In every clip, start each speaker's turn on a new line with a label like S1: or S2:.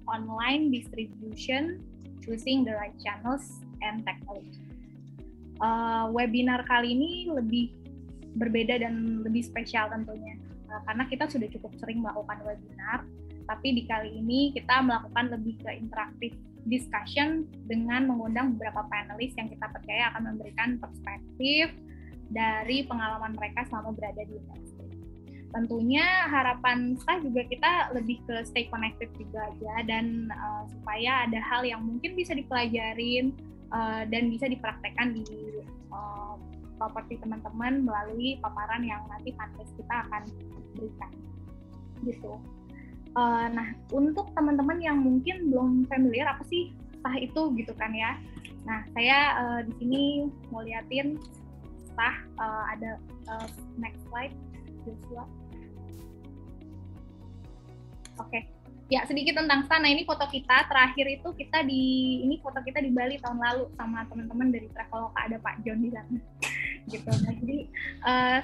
S1: online distribution, choosing the right channels and technology. Webinar kali ini lebih berbeda dan lebih spesial tentunya, karena kita sudah cukup sering melakukan webinar, tapi di kali ini kita melakukan lebih ke interaktif discussion dengan mengundang beberapa panelis yang kita percaya akan memberikan perspektif dari pengalaman mereka selama berada di industri. Tentunya harapan saya juga kita lebih ke stay connected juga aja, dan supaya ada hal yang mungkin bisa dipelajarin dan bisa dipraktekkan di properti teman-teman melalui paparan yang nanti panelis kita akan berikan gitu. Nah, untuk teman-teman yang mungkin belum familiar apa sih STAH itu gitu kan ya. Nah, saya di sini mau liatin STAH, ada next slide, Joshua. Oke. Ya, sedikit tentang STAH. Nah, ini foto kita terakhir itu ini foto kita di Bali tahun lalu sama teman-teman dari Traveloka, ada Pak John di sana. Gitu. Nah, jadi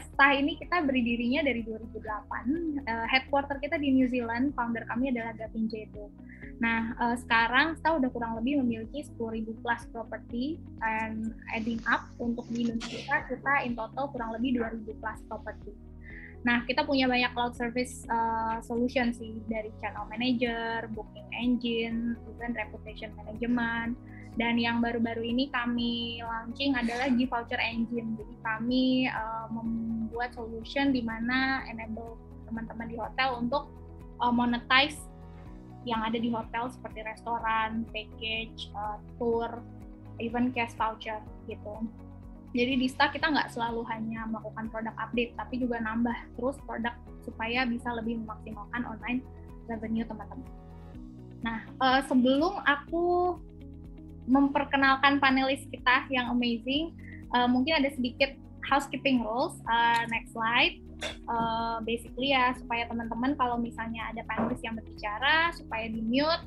S1: STAH ini kita berdirinya dari 2008, headquarter kita di New Zealand, founder kami adalah Gavin Jedo. Nah, sekarang STAH udah kurang lebih memiliki 10.000 plus property, and adding up untuk di Indonesia kita in total kurang lebih 2.000 plus property. Nah, kita punya banyak cloud service solution sih, dari channel manager, booking engine, even reputation management. Dan yang baru-baru ini kami launching adalah G-Voucher Engine. Jadi kami membuat solution di mana enable teman-teman di hotel untuk monetize yang ada di hotel seperti restoran, package, tour, even cash voucher gitu. Jadi di STAH kita nggak selalu hanya melakukan produk update, tapi juga nambah terus produk supaya bisa lebih memaksimalkan online revenue teman-teman. Nah, sebelum aku memperkenalkan panelis kita yang amazing, mungkin ada sedikit housekeeping rules. Next slide. Basically ya, supaya teman-teman kalau misalnya ada panelis yang berbicara, supaya di-mute,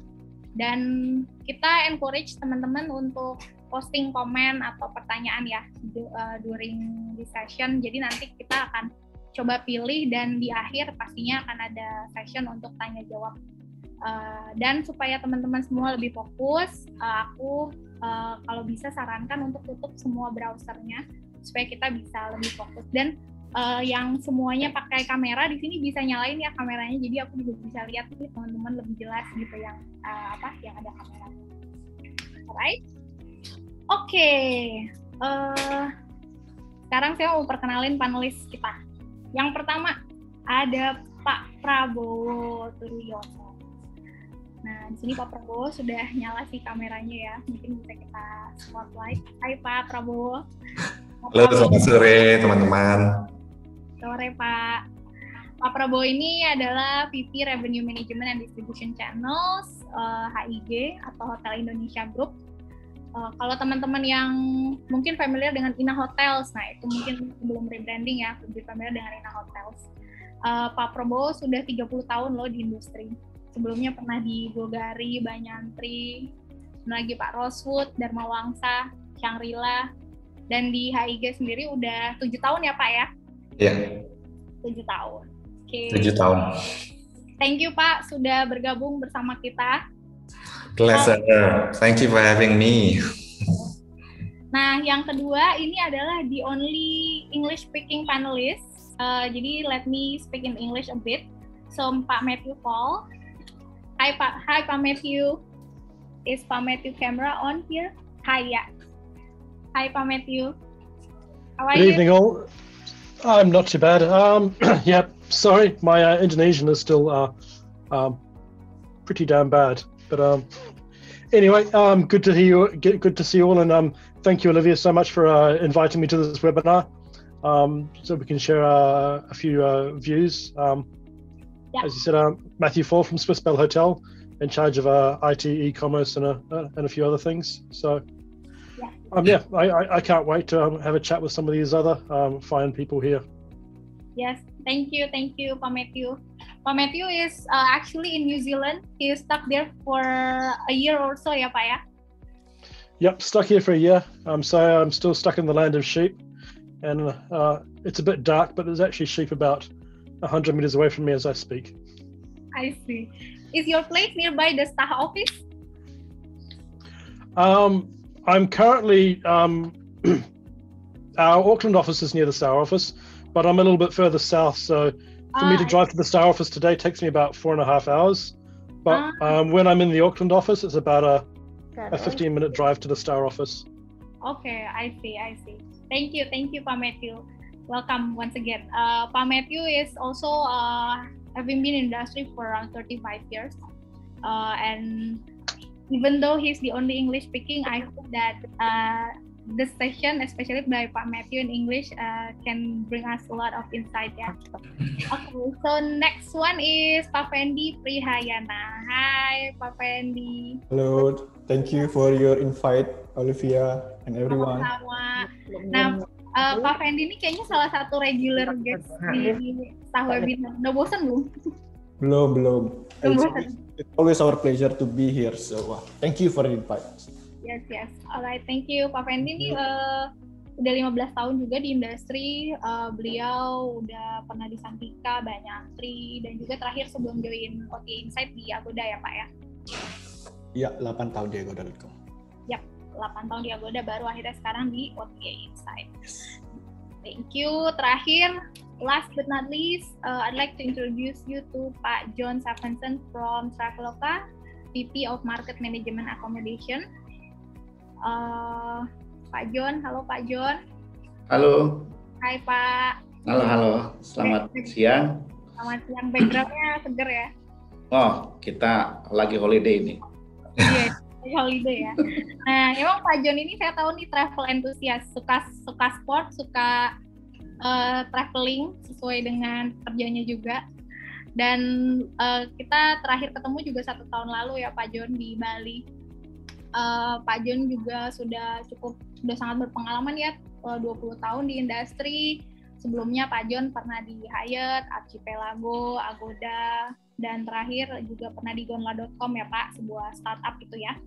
S1: dan kita encourage teman-teman untuk posting komen atau pertanyaan ya during the session. Jadi nanti kita akan coba pilih, dan di akhir pastinya akan ada session untuk tanya jawab. Dan supaya teman-teman semua lebih fokus, aku kalau bisa sarankan untuk tutup semua browsernya supaya kita bisa lebih fokus. Dan yang semuanya pakai kamera di sini bisa nyalain ya kameranya, jadi aku juga bisa lihat nih teman-teman lebih jelas gitu yang yang ada kameranya. Alright, oke. Sekarang saya mau perkenalin panelis kita. Yang pertama ada Pak Prabowo Turyono. Nah, di sini Pak Prabowo sudah nyala sih kameranya ya. Mungkin bisa kita spotlight. Hai Pak Prabowo.
S2: Halo, selamat sore teman-teman.
S1: Sore Pak. Pak Prabowo ini adalah VP Revenue Management and Distribution Channels HIG atau Hotel Indonesia Group. Kalau teman-teman yang mungkin familiar dengan Ina Hotels, nah itu mungkin belum rebranding ya, lebih familiar dengan Ina Hotels. Pak Prabowo sudah 30 tahun loh di industri. Sebelumnya pernah di Bulgari, Banyantri, lagi Pak Rosewood, Dharma Wangsa, Shangri-La, dan di HIG sendiri udah 7 tahun ya Pak ya?
S2: Iya.
S1: 7 tahun. Oke.
S2: 7 tahun.
S1: Thank you Pak sudah bergabung bersama kita.
S2: Pleasure. Thank you for having me.
S1: Nah, yang kedua ini adalah the only English speaking panelist. Jadi let me speak in English a bit. So Pak Matthew Paul. Hi Pak Matthew. Is Pak Matthew camera on here? Hi ya. Hi Pak Matthew. How are you?
S3: Good evening all. I'm not too bad. Yeah, sorry, my Indonesian is still pretty damn bad. But anyway, good to hear you. Good to see you all, and thank you, Olivia, so much for inviting me to this webinar, so we can share a few views. As you said, Matthew Fall from Swiss Bell Hotel, in charge of IT, e-commerce, and a few other things. So, I can't wait to have a chat with some of these other fine people here.
S1: Yes, thank you, Pak Matthew. Pak Matthew is actually in New Zealand. He is stuck there for a year or so, ya Pak ya?
S3: Yep, stuck here for a year. So I'm still stuck in the land of sheep, and it's a bit dark, but there's actually sheep about 100 meters away from me as I speak.
S1: I see. Is your place nearby the staff office?
S3: I'm currently our Auckland office is near the Star office, but I'm a little bit further south. So for me to drive to the Star office today takes me about 4.5 hours. But when I'm in the Auckland office, it's about a 15-minute drive to the Star office.
S1: Okay, I see. Thank you, Pak Matthew. Welcome once again. Pak Matthew is also having been in industry for around 35 years, and even though he's the only English speaking, I hope that this session, especially by Pak Matthew in English, can bring us a lot of insight. Yeah. Okay, so next one is Pak Fendi Prihayana. Hi, Pak Fendi.
S4: Hello, thank you for your invite, Olivia and everyone.
S1: Sama-sama. Nah, Pak Fendi ini kayaknya salah satu regular guest di Staff Webinar. Udah bosan belum?
S4: Belum. It's always our pleasure to be here. So, thank you for the invite.
S1: Yes. Alright, thank you. Pak Fendi ini udah 15 tahun juga di industri. Beliau udah pernah di Santika, Banyantri, dan juga terakhir sebelum join OTA Insight di Agoda ya Pak ya?
S4: Iya, 8 tahun di Agoda.com.
S1: Yap, 8 tahun di Agoda, baru akhirnya sekarang di OTA Insight.
S4: Yes.
S1: Thank you. Terakhir, last but not least, I'd like to introduce you to Pak John Savenson from Traveloka, VP of Market Management Accommodation. Pak John, halo Pak John.
S5: Halo.
S1: Hai Pak.
S5: Halo. Selamat siang.
S1: Selamat siang. Backgroundnya seger ya?
S5: Oh, kita lagi holiday ini.
S1: Iya, holiday ya. Nah, emang Pak John ini saya tahu nih travel enthusiast, suka sport, suka traveling sesuai dengan kerjanya juga. Dan kita terakhir ketemu juga 1 tahun lalu ya Pak John di Bali. Pak John juga sudah sangat berpengalaman ya, 20 tahun di industri. Sebelumnya Pak John pernah di Hyatt, Archipelago, Agoda, dan terakhir juga pernah di Gonla.com ya Pak, sebuah startup itu ya.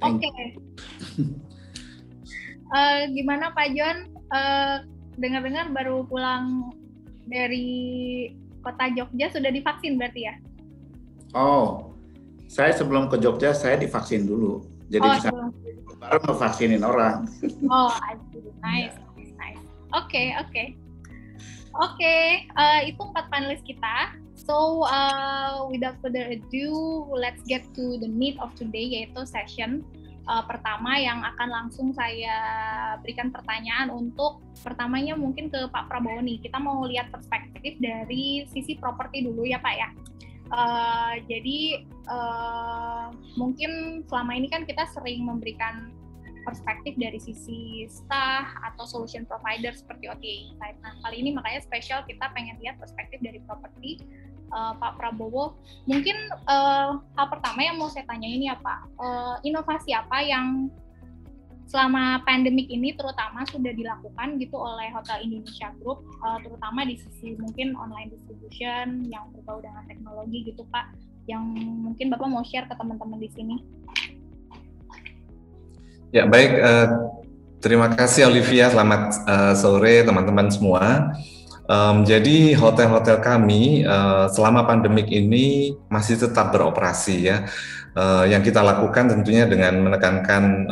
S1: Oke. Gimana Pak John? Dengar-dengar baru pulang dari kota Jogja, sudah divaksin berarti ya?
S5: Oh, saya sebelum ke Jogja saya divaksin dulu. Jadi baru ngevaksinin orang.
S1: Oh, I see. Nice. Oke. Itu 4 panelis kita. So, without further ado, let's get to the meat of today, yaitu session pertama yang akan langsung saya berikan pertanyaan untuk pertamanya mungkin ke Pak Prabowo nih. Kita mau lihat perspektif dari sisi properti dulu ya Pak ya. Jadi mungkin selama ini kan kita sering memberikan perspektif dari sisi staff atau solution provider seperti OTA Insight. Nah, kali ini makanya spesial kita pengen lihat perspektif dari properti. Pak Prabowo, mungkin hal pertama yang mau saya tanyain ya Pak, inovasi apa yang selama pandemik ini terutama sudah dilakukan gitu oleh Hotel Indonesia Group, terutama di sisi mungkin online distribution yang berbau dengan teknologi gitu Pak, yang mungkin Bapak mau share ke teman-teman di sini.
S2: Ya baik, terima kasih Olivia, selamat sore teman-teman semua. Jadi hotel-hotel kami selama pandemik ini masih tetap beroperasi ya. Yang kita lakukan tentunya dengan menekankan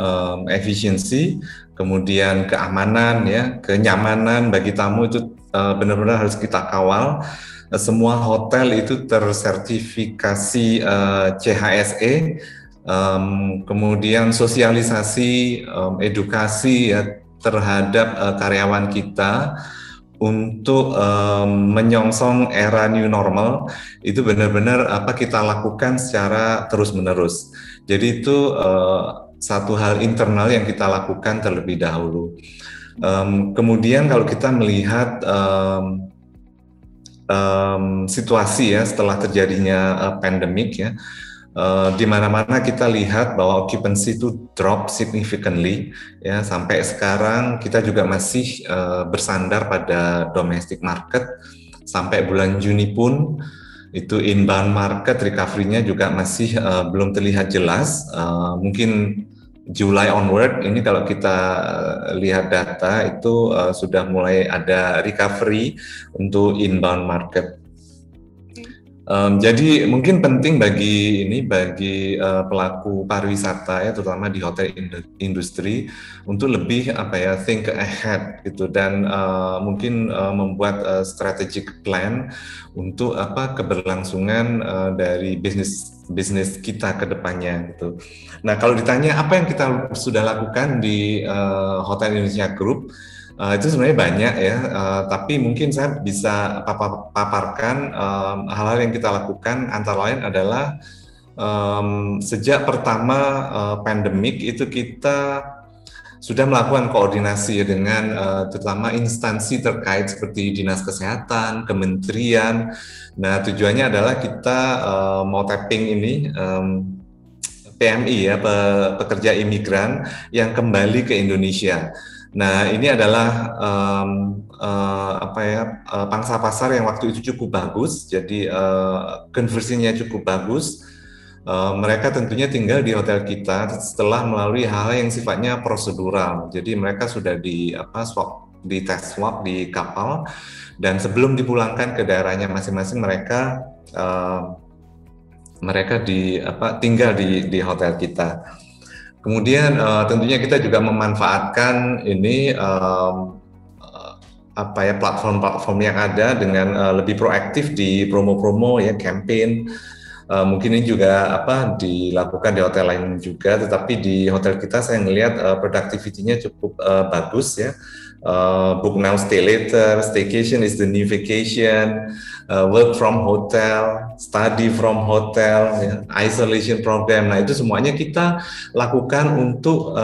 S2: efisiensi, kemudian keamanan ya, kenyamanan bagi tamu itu benar-benar harus kita kawal. Semua hotel itu tersertifikasi CHSE, kemudian sosialisasi, edukasi ya terhadap karyawan kita untuk menyongsong era new normal itu benar-benar kita lakukan secara terus-menerus. Jadi itu satu hal internal yang kita lakukan terlebih dahulu. Kemudian kalau kita melihat situasi ya setelah terjadinya pandemik ya, di mana-mana kita lihat bahwa occupancy itu drop significantly ya, sampai sekarang kita juga masih bersandar pada domestic market. Sampai bulan Juni pun itu inbound market recovery-nya juga masih belum terlihat jelas. Mungkin July onward ini kalau kita lihat data itu sudah mulai ada recovery untuk inbound market. Jadi mungkin penting bagi pelaku pariwisata ya, terutama di hotel industri untuk lebih think ahead gitu, dan mungkin membuat strategic plan untuk keberlangsungan dari bisnis kita ke depannya gitu. Nah, kalau ditanya apa yang kita sudah lakukan di Hotel Indonesia Group, itu sebenarnya banyak ya, tapi mungkin saya bisa paparkan hal-hal yang kita lakukan, antara lain adalah sejak pertama pandemik itu kita sudah melakukan koordinasi dengan terutama instansi terkait seperti Dinas Kesehatan, Kementerian. Nah, tujuannya adalah kita mau tapping ini PMI ya, pekerja imigran yang kembali ke Indonesia. Nah, ini adalah pangsa pasar yang waktu itu cukup bagus, jadi konversinya cukup bagus. Mereka tentunya tinggal di hotel kita setelah melalui hal yang sifatnya prosedural. Jadi mereka sudah di tes swab di kapal, dan sebelum dipulangkan ke daerahnya masing-masing mereka tinggal di hotel kita. Kemudian tentunya kita juga memanfaatkan ini platform-platform yang ada dengan lebih proaktif di promo-promo ya, campaign. Mungkin ini juga dilakukan di hotel lain juga, tetapi di hotel kita saya melihat productivity-nya cukup bagus ya. Book now, stay later, staycation is the new vacation, work from hotel, study from hotel, ya, isolation program. Nah, itu semuanya kita lakukan untuk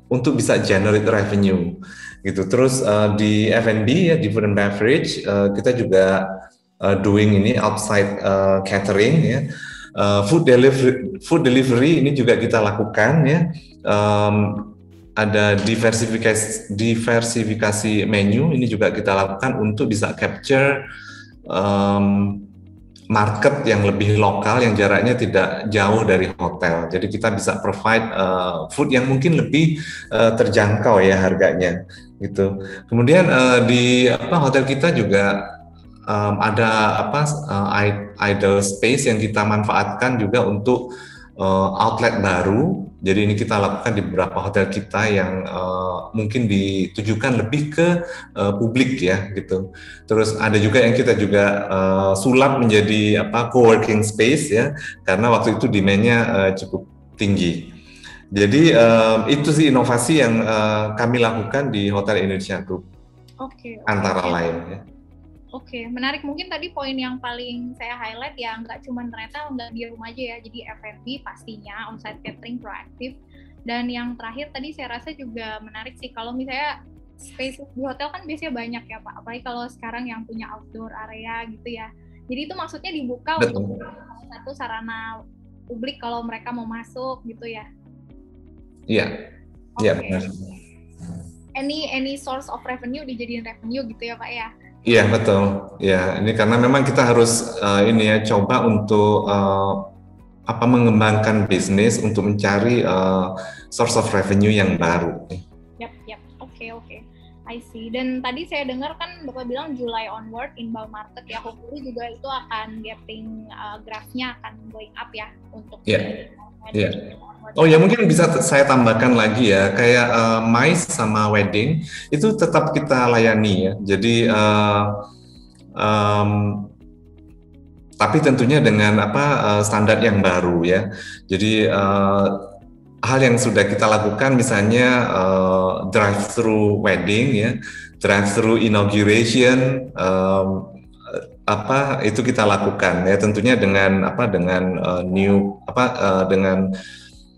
S2: untuk bisa generate revenue gitu. Terus di F&B ya, di food and beverage, kita juga doing ini outside catering ya. Food delivery ini juga kita lakukan ya. Ada diversifikasi menu, ini juga kita lakukan untuk bisa capture market yang lebih lokal, yang jaraknya tidak jauh dari hotel. Jadi kita bisa provide food yang mungkin lebih terjangkau ya harganya gitu. Kemudian di hotel kita juga ada idle space yang kita manfaatkan juga untuk outlet baru. Jadi ini kita lakukan di beberapa hotel kita yang mungkin ditujukan lebih ke publik ya gitu. Terus ada juga yang kita juga sulap menjadi co-working space ya, karena waktu itu demand-nya cukup tinggi. Jadi itu sih inovasi yang kami lakukan di Hotel Indonesia Group. Antara lain ya.
S1: Oke, menarik. Mungkin tadi poin yang paling saya highlight ya, nggak cuma ternyata nggak di rumah aja ya, jadi F&B pastinya, onsite catering proaktif, dan yang terakhir tadi saya rasa juga menarik sih, kalau misalnya space di hotel kan biasanya banyak ya Pak, apalagi kalau sekarang yang punya outdoor area gitu ya, jadi itu maksudnya dibuka untuk satu sarana publik kalau mereka mau masuk gitu ya?
S2: Iya, iya benar.
S1: Any source of revenue dijadiin revenue gitu ya Pak ya?
S2: Iya betul, ya ini karena memang kita harus coba untuk mengembangkan bisnis untuk mencari source of revenue yang baru.
S1: Yap, oke, I see. Dan tadi saya dengar kan Bapak bilang July onward inbound market ya, hopefully juga itu akan getting graph-nya akan going up ya untuk.
S2: Iya. Oh ya, mungkin bisa saya tambahkan lagi ya, kayak MICE sama wedding itu tetap kita layani ya. Jadi tapi tentunya dengan standar yang baru ya. Jadi hal yang sudah kita lakukan misalnya drive-thru wedding ya, drive-thru inauguration, itu kita lakukan ya, tentunya dengan dengan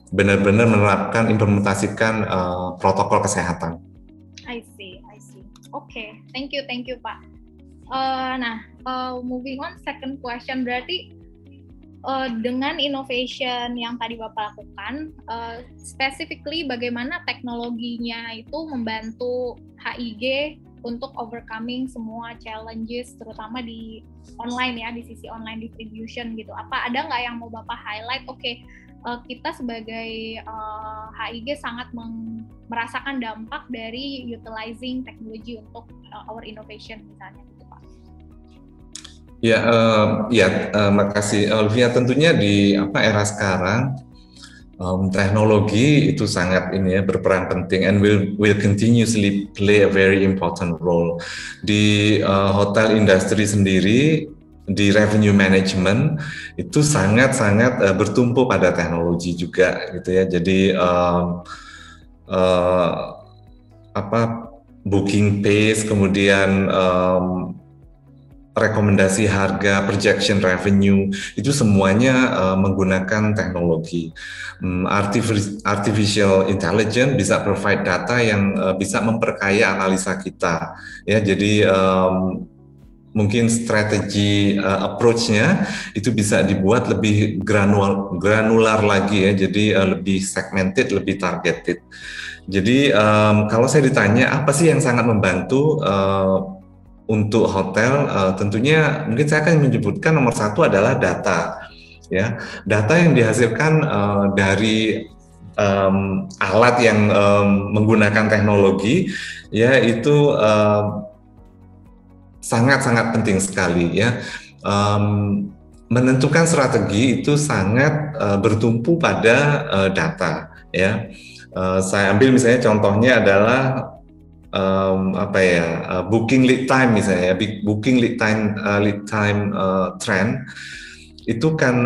S2: benar-benar menerapkan, implementasikan protokol kesehatan.
S1: I see. Oke, thank you Pak. Moving on, second question, berarti dengan innovation yang tadi Bapak lakukan, specifically bagaimana teknologinya itu membantu HIG untuk overcoming semua challenges, terutama di online ya, di sisi online distribution gitu. Apa ada nggak yang mau Bapak highlight? Oke, kita sebagai HIG sangat merasakan dampak dari utilizing teknologi untuk our innovation misalnya gitu Pak.
S2: Makasih Olivia. Tentunya di era sekarang teknologi itu sangat berperan penting and will continuously play a very important role di hotel industry sendiri. Di revenue management itu sangat-sangat bertumpu pada teknologi juga gitu ya. Jadi booking pace, kemudian rekomendasi harga, projection revenue, itu semuanya menggunakan teknologi. Artificial intelligence bisa provide data yang bisa memperkaya analisa kita. Ya, jadi mungkin strategi approach-nya itu bisa dibuat lebih granular lagi ya, jadi lebih segmented, lebih targeted. Jadi kalau saya ditanya apa sih yang sangat membantu untuk hotel, tentunya mungkin saya akan menyebutkan nomor satu adalah data. Ya, data yang dihasilkan dari alat yang menggunakan teknologi, ya itu sangat-sangat penting sekali ya. Menentukan strategi itu sangat bertumpu pada data ya. Saya ambil misalnya contohnya adalah booking lead time misalnya, booking lead time trend itu kan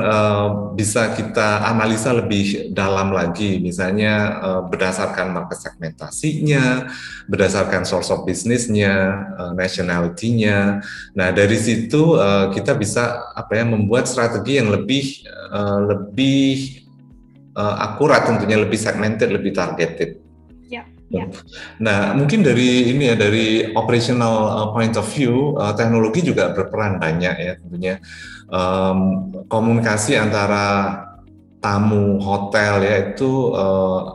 S2: bisa kita analisa lebih dalam lagi, misalnya berdasarkan market segmentasinya, berdasarkan source of business-nya, nationality-nya. Nah dari situ kita bisa membuat strategi yang lebih akurat, tentunya lebih segmented, lebih targeted. Nah, mungkin dari dari operational point of view, teknologi juga berperan banyak ya tentunya. Komunikasi antara tamu hotel yaitu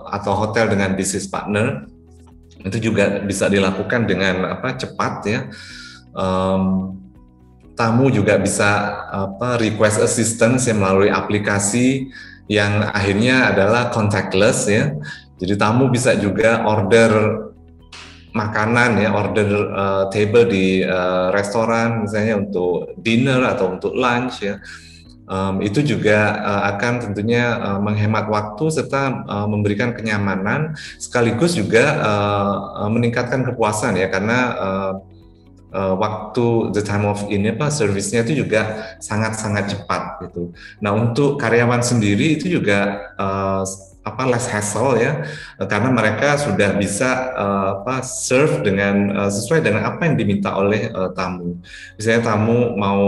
S2: atau hotel dengan business partner itu juga bisa dilakukan dengan cepat ya. Tamu juga bisa request assistance yang melalui aplikasi yang akhirnya adalah contactless ya. Jadi tamu bisa juga order makanan ya, order table di restoran misalnya untuk dinner atau untuk lunch ya. Itu juga akan tentunya menghemat waktu serta memberikan kenyamanan, sekaligus juga meningkatkan kepuasan ya, karena waktu the time of service-nya itu juga sangat-sangat cepat gitu. Nah untuk karyawan sendiri itu juga less hassle ya, karena mereka sudah bisa serve dengan sesuai dengan apa yang diminta oleh tamu. Misalnya tamu mau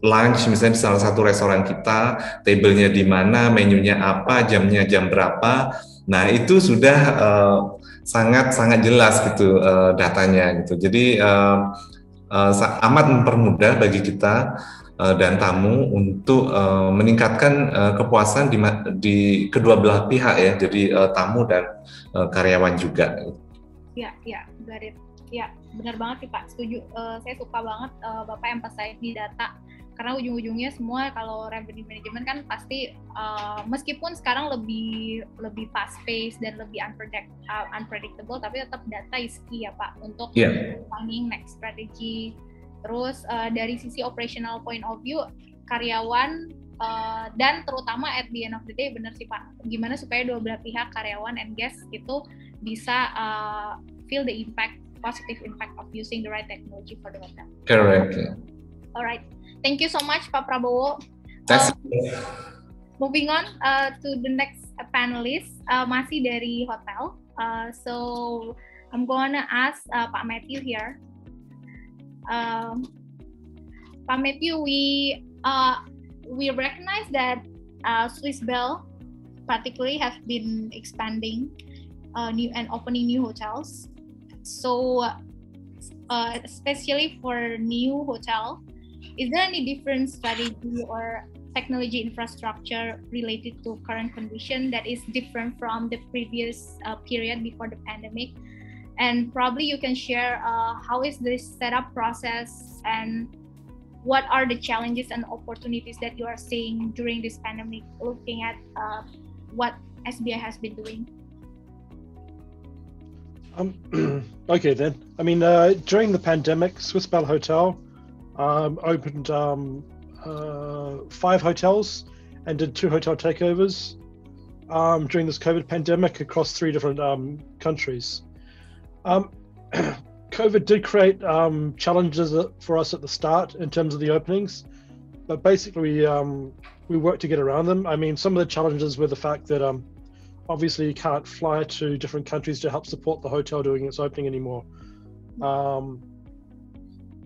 S2: lunch misalnya di salah satu restoran kita, table-nya di mana, menunya apa, jamnya jam berapa. Nah itu sudah sangat jelas gitu datanya gitu. Jadi amat mempermudah bagi kita dan tamu untuk meningkatkan kepuasan di kedua belah pihak ya, jadi tamu dan karyawan juga.
S1: Ya, got it. Ya, benar banget sih Pak, setuju. Saya suka banget Bapak emphasize di data, karena ujung-ujungnya semua kalau revenue management kan pasti meskipun sekarang lebih fast pace dan lebih unpredictable, tapi tetap data is key ya Pak untuk planning next strategy. Terus dari sisi operational point of view, karyawan dan terutama at the end of the day, benar sih Pak, gimana supaya dua belah pihak, karyawan and guest itu bisa feel the positive impact of using the right technology for the hotel.
S2: Correct.
S1: Alright, thank you so much Pak Prabowo. Moving on to the next panelist, masih dari hotel. So I'm gonna ask Pak Matthew here. Pak Matthew, we recognize that Swissbell particularly has been expanding new and opening new hotels. So, especially for new hotel, is there any different strategy or technology infrastructure related to current condition that is different from the previous period before the pandemic? And probably you can share how is this setup process and what are the challenges and opportunities that you are seeing during this pandemic, looking at what SBI has been doing?
S3: Okay then. I mean, during the pandemic, Swissbell Hotel opened 5 hotels and did 2 hotel takeovers during this COVID pandemic across 3 different countries. COVID did create challenges for us at the start in terms of the openings, but basically we worked to get around them. I mean, some of the challenges were the fact that obviously you can't fly to different countries to help support the hotel doing its opening anymore.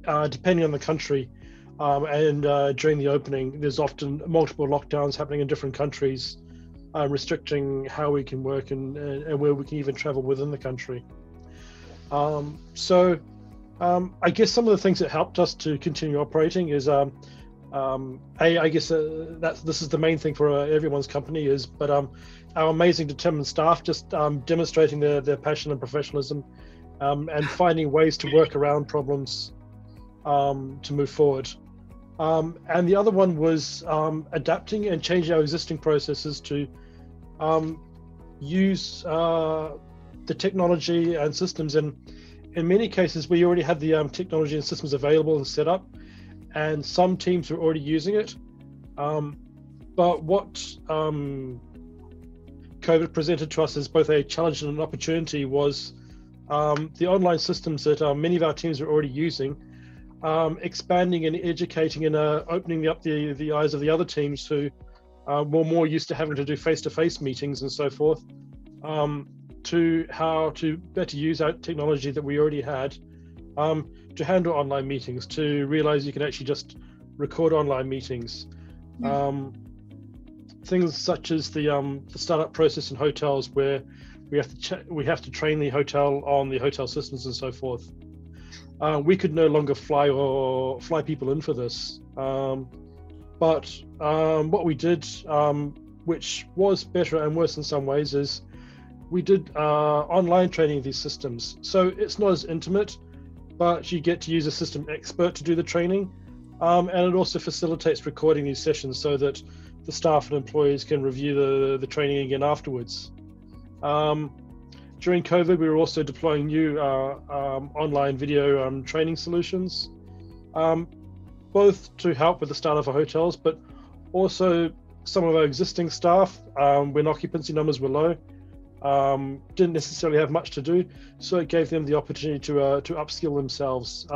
S3: Depending on the country and during the opening, there's often multiple lockdowns happening in different countries, restricting how we can work and where we can even travel within the country. So I guess some of the things that helped us to continue operating is, I guess this is the main thing for everyone's company but our amazing determined staff just demonstrating their passion and professionalism and finding ways to work around problems to move forward. And the other one was adapting and changing our existing processes to use the technology and systems. And in many cases, we already had the technology and systems available and set up, and some teams were already using it. But what COVID presented to us as both a challenge and an opportunity was the online systems that many of our teams were already using, expanding and educating and opening up the eyes of the other teams who were more used to having to do face-to-face meetings and so forth, to how to better use our technology that we already had to handle online meetings, to realize you can actually just record online meetings. Things such as the startup process in hotels, where we have to train the hotel on the hotel systems and so forth. We could no longer fly people in for this, but what we did, which was better and worse in some ways, is we did online training of these systems. So it's not as intimate, but you get to use a system expert to do the training, and it also facilitates recording these sessions so that the staff and employees can review the training again afterwards. During COVID, we were also deploying new online video training solutions, both to help with the start of our hotels, but also some of our existing staff, when occupancy numbers were low, didn't necessarily have much to do, so it gave them the opportunity to upskill themselves,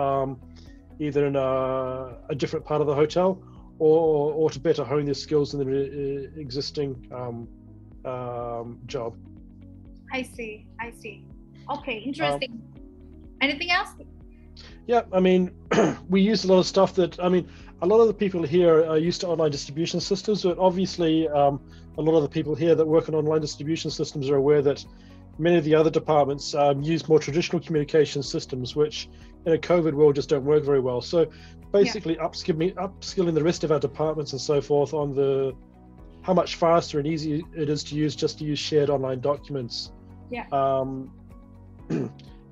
S3: either in a different part of the hotel or to better hone their skills in their existing job.
S1: I see. Okay, interesting. Anything else?
S3: Yeah, I mean, we use a lot of stuff that, I mean, a lot of the people here are used to online distribution systems, but obviously a lot of the people here that work on online distribution systems are aware that many of the other departments use more traditional communication systems, which in a COVID world just don't work very well. So basically upskilling the rest of our departments and so forth on how much faster and easier it is to use shared online documents.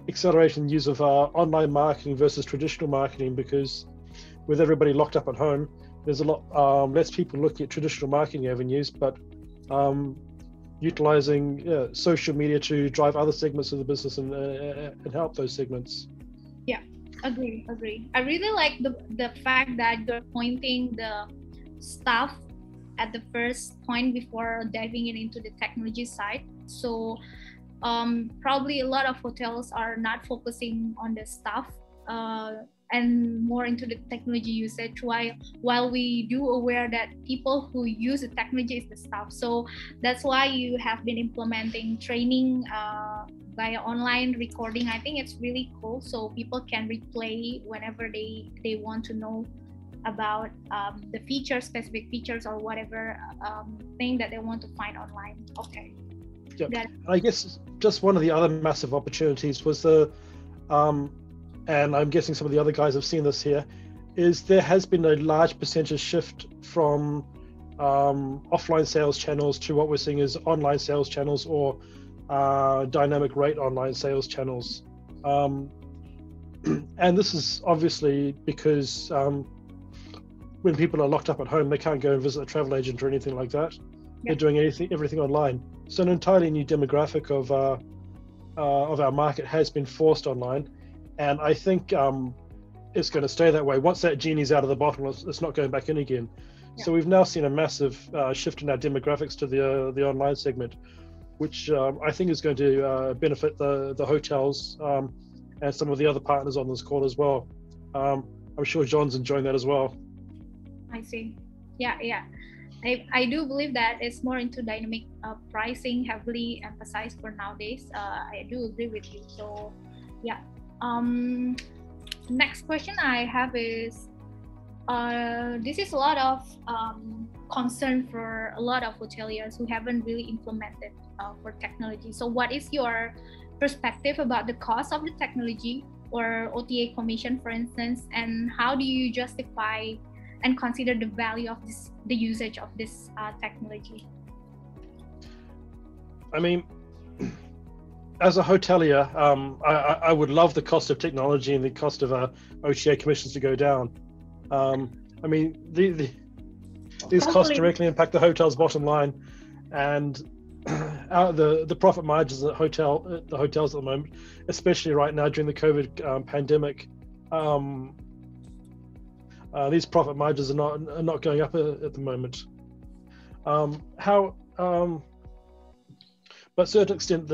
S3: Accelerating use of online marketing versus traditional marketing, because with everybody locked up at home, there's a lot less people looking at traditional marketing avenues, but utilizing social media to drive other segments of the business and help those segments.
S1: Yeah, agree. I really like the fact that you're pointing the staff at the first point before diving into the technology side. So probably a lot of hotels are not focusing on the staff and more into the technology usage, while we do aware that people who use the technology is the staff. So that's why you have been implementing training via online recording. I think it's really cool, so people can replay whenever they want to know about the specific features or whatever thing that they want to find online. Okay.
S3: Yeah. I guess just one of the other massive opportunities was and I'm guessing some of the other guys have seen this here, is there has been a large percentage shift from offline sales channels to what we're seeing as online sales channels or dynamic rate online sales channels. And this is obviously because when people are locked up at home, they can't go and visit a travel agent or anything like that. They're doing everything online. So an entirely new demographic of our market has been forced online. And I think it's going to stay that way. Once that genie's out of the bottle, it's not going back in again.
S1: Yeah.
S3: So we've now seen a massive shift in our demographics to the online segment, which I think is going to benefit the hotels and some of the other partners on this call as well. I'm sure John's enjoying that as well.
S1: I see. Yeah. I do believe that it's more into dynamic pricing, heavily emphasized for nowadays. I do agree with you. So, yeah. Next question I have is, this is a lot of concern for a lot of hoteliers who haven't really implemented for technology. So what is your perspective about the cost of the technology or OTA commission, for instance, and how do you justify and consider the value of the usage of this technology?
S3: I mean, as a hotelier, I would love the cost of technology and the cost of OTA commissions to go down. I mean, these costs directly impact the hotel's bottom line, and the profit margins at the hotels at the moment, especially right now during the COVID pandemic, these profit margins are not going up at the moment. But to a certain extent,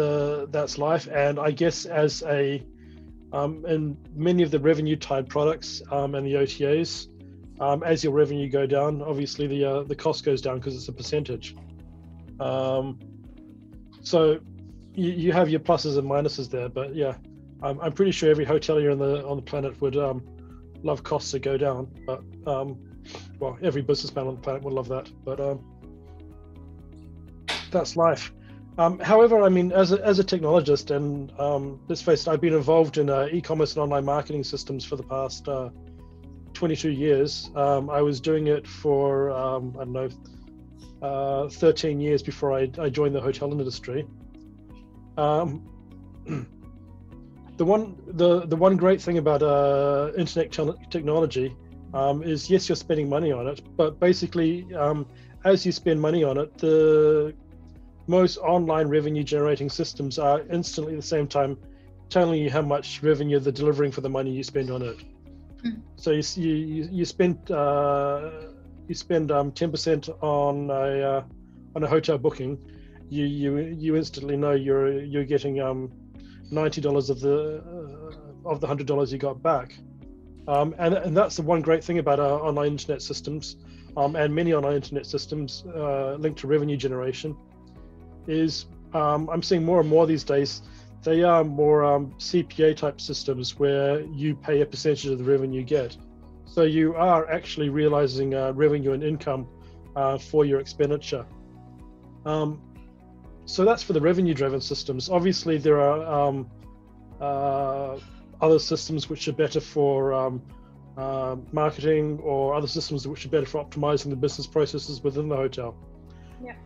S3: that's life, and I guess as in many of the revenue tied products and the OTAs, as your revenue go down, obviously the cost goes down because it's a percentage. So you have your pluses and minuses there, but yeah, I'm pretty sure every hotelier on the planet would love costs to go down, but well, every businessman on the planet would love that, but that's life. However, I mean, as a technologist, and let's face it, I've been involved in e-commerce and online marketing systems for the past 22 years. I was doing it for I don't know, 13 years before I joined the hotel industry. The one great thing about internet technology is, yes, you're spending money on it, but basically, as you spend money on it, the most online revenue generating systems are instantly at the same time telling you how much revenue they're delivering for the money you spend on it. So you spend 10% on a hotel booking, you instantly know you're getting $90 of the $100 you got back, and that's the one great thing about our online internet systems, and many online internet systems linked to revenue generation. Is I'm seeing more and more these days, they are more CPA type systems where you pay a percentage of the revenue you get. So you are actually realizing revenue and income for your expenditure. So that's for the revenue driven systems. Obviously there are other systems which are better for marketing, or other systems which are better for optimizing the business processes within the hotel.
S1: Yeah.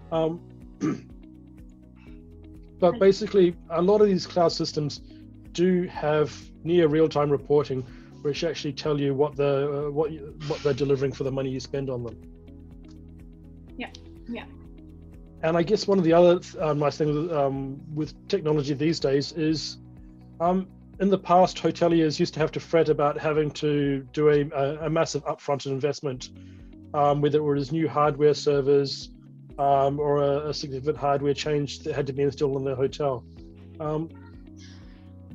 S3: But basically, a lot of these cloud systems do have near real-time reporting, which actually tell you what they're delivering for the money you spend on them.
S1: Yeah.
S3: And I guess one of the other nice things with technology these days is, in the past, hoteliers used to have to fret about having to do a massive upfront investment, whether it was new hardware servers, or a significant hardware change that had to be installed in their hotel.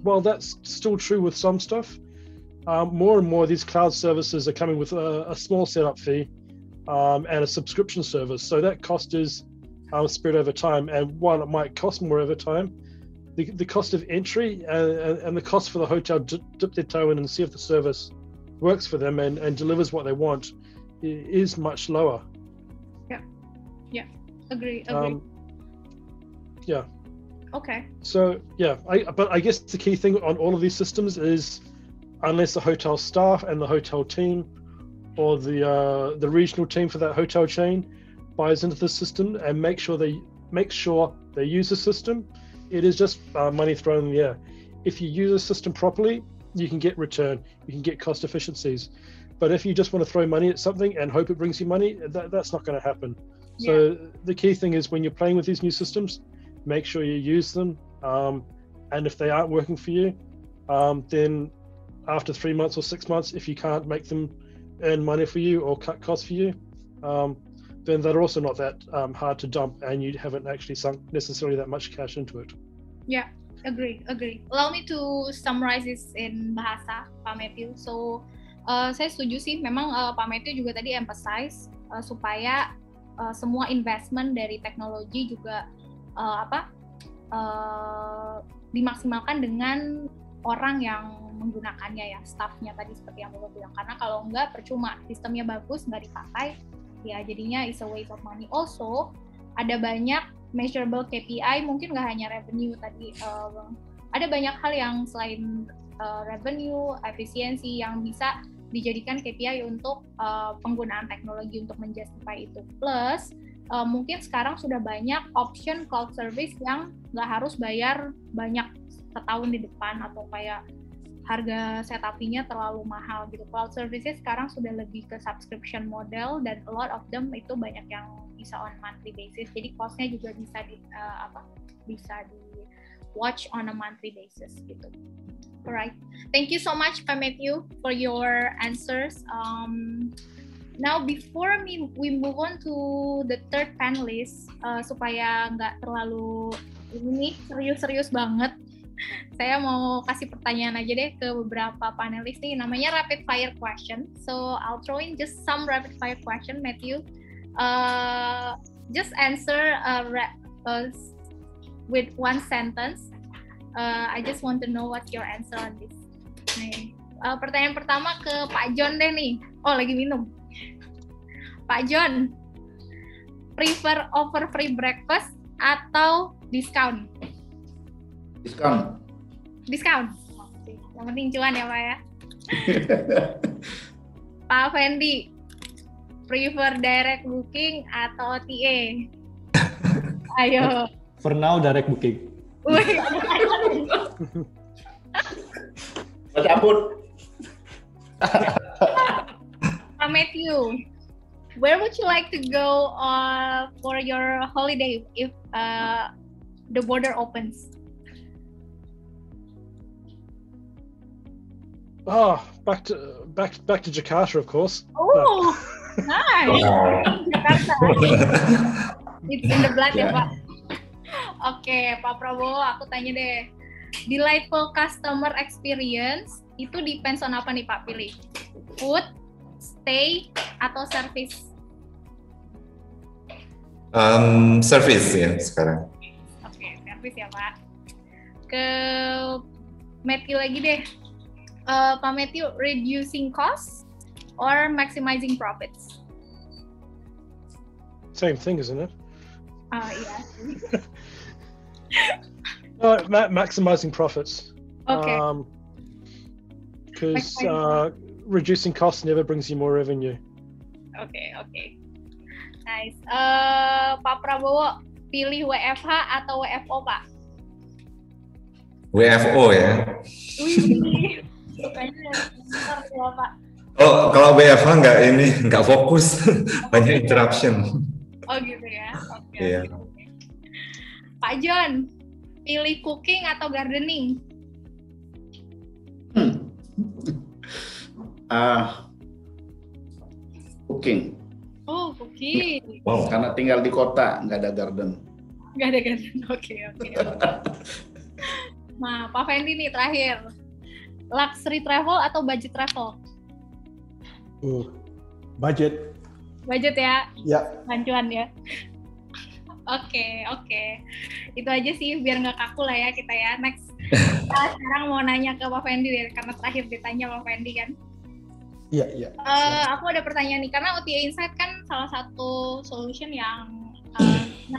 S3: Well, that's still true with some stuff. More and more these cloud services are coming with a small setup fee and a subscription service. So that cost is spread over time. And while it might cost more over time, the cost of entry and the cost for the hotel to dip their toe in and see if the service works for them and delivers what they want is much lower.
S1: Yeah, agree.
S3: Yeah.
S1: Okay.
S3: So yeah, but I guess the key thing on all of these systems is, unless the hotel staff and the hotel team or the regional team for that hotel chain buys into the system and make sure they use the system, it is just money thrown in the air. If you use a system properly, you can get return, you can get cost efficiencies. But if you just want to throw money at something and hope it brings you money, that's not going to happen. So the key thing is, when you're playing with these new systems, make sure you use them. And if they aren't working for you, then after 3 months or 6 months, if you can't make them earn money for you or cut costs for you, then they're also not that hard to dump, and you haven't actually sunk necessarily that much cash into it.
S1: Yeah, agree. Allow me to summarize this in bahasa, Pak Matthew. So, saya setuju sih. Memang Pak Matthew juga tadi emphasize supaya semua investment dari teknologi juga dimaksimalkan dengan orang yang menggunakannya ya, staffnya tadi seperti yang Bapak bilang. Karena kalau enggak percuma, sistemnya bagus nggak dipakai, ya jadinya is a waste of money. Also, ada banyak measurable KPI, mungkin nggak hanya revenue tadi, ada banyak hal yang selain revenue, efisiensi yang bisa dijadikan KPI untuk penggunaan teknologi untuk menjustify itu. Plus, mungkin sekarang sudah banyak option cloud service yang nggak harus bayar banyak setahun di depan atau kayak harga setup fee-nya terlalu mahal gitu. Cloud services sekarang sudah lebih ke subscription model, dan a lot of them itu banyak yang bisa on monthly basis. Jadi cost-nya juga bisa di watch on a monthly basis gitu. Alright, thank you so much Pak Matthew for your answers. Now before we move on to the third panelist, supaya nggak terlalu ini serius-serius banget, saya mau kasih pertanyaan aja deh ke beberapa panelis nih, namanya rapid fire question. So I'll throw in just some rapid fire question, Matthew. Just answer with one sentence. I just want to know what's your answer on this. Nih, pertanyaan pertama ke Pak John deh nih. Oh, lagi minum. Pak John, prefer offer free breakfast atau discount? Diskon. Yang penting cuan ya Pak ya. Pak Fendi, prefer direct booking atau OTA? Ayo.
S4: For now direct booking.
S5: Cabut.
S1: Pak Matthew, where would you like to go for your holiday if the border opens?
S3: Back to Jakarta, of course.
S1: Oh, nice. Jakarta. It's in the blood ya Pak. Oke, Pak Prabowo, aku tanya deh. Delightful customer experience itu depends on apa nih Pak pilih? Food, stay, atau service?
S2: Service ya sekarang.
S1: Oke, service ya Pak. Ke Matthew lagi deh. Pak Matthew, reducing costs or maximizing profits?
S3: Same thing, isn't it?
S1: Yeah.
S3: Maximizing profits.
S1: Okay.
S3: Because reducing costs never brings you more revenue.
S1: Okay. Nice. Pak Prabowo, pilih WFH atau WFO Pak?
S2: WFO ya.
S1: Wih. Pak.
S2: Oh, kalau WFH nggak fokus, banyak interruption.
S1: Oh gitu ya. Oke.
S2: Iya.
S1: Pak John, pilih cooking atau gardening?
S5: Cooking.
S1: Oh, cooking.
S2: Wow.
S5: Karena tinggal di kota, nggak ada garden.
S1: Nggak ada garden. Oke. Nah, Pak Fendi nih terakhir. Luxury travel atau budget travel?
S4: Budget.
S1: Budget ya?
S4: Ya.
S1: Lancuan ya? Oke. Itu aja sih, biar nggak kaku lah ya kita ya. Next. Sekarang mau nanya ke Pak Fendi deh, karena terakhir ditanya Pak Fendi kan.
S4: Iya.
S1: Aku ada pertanyaan nih, karena OTA Insight kan salah satu solution yang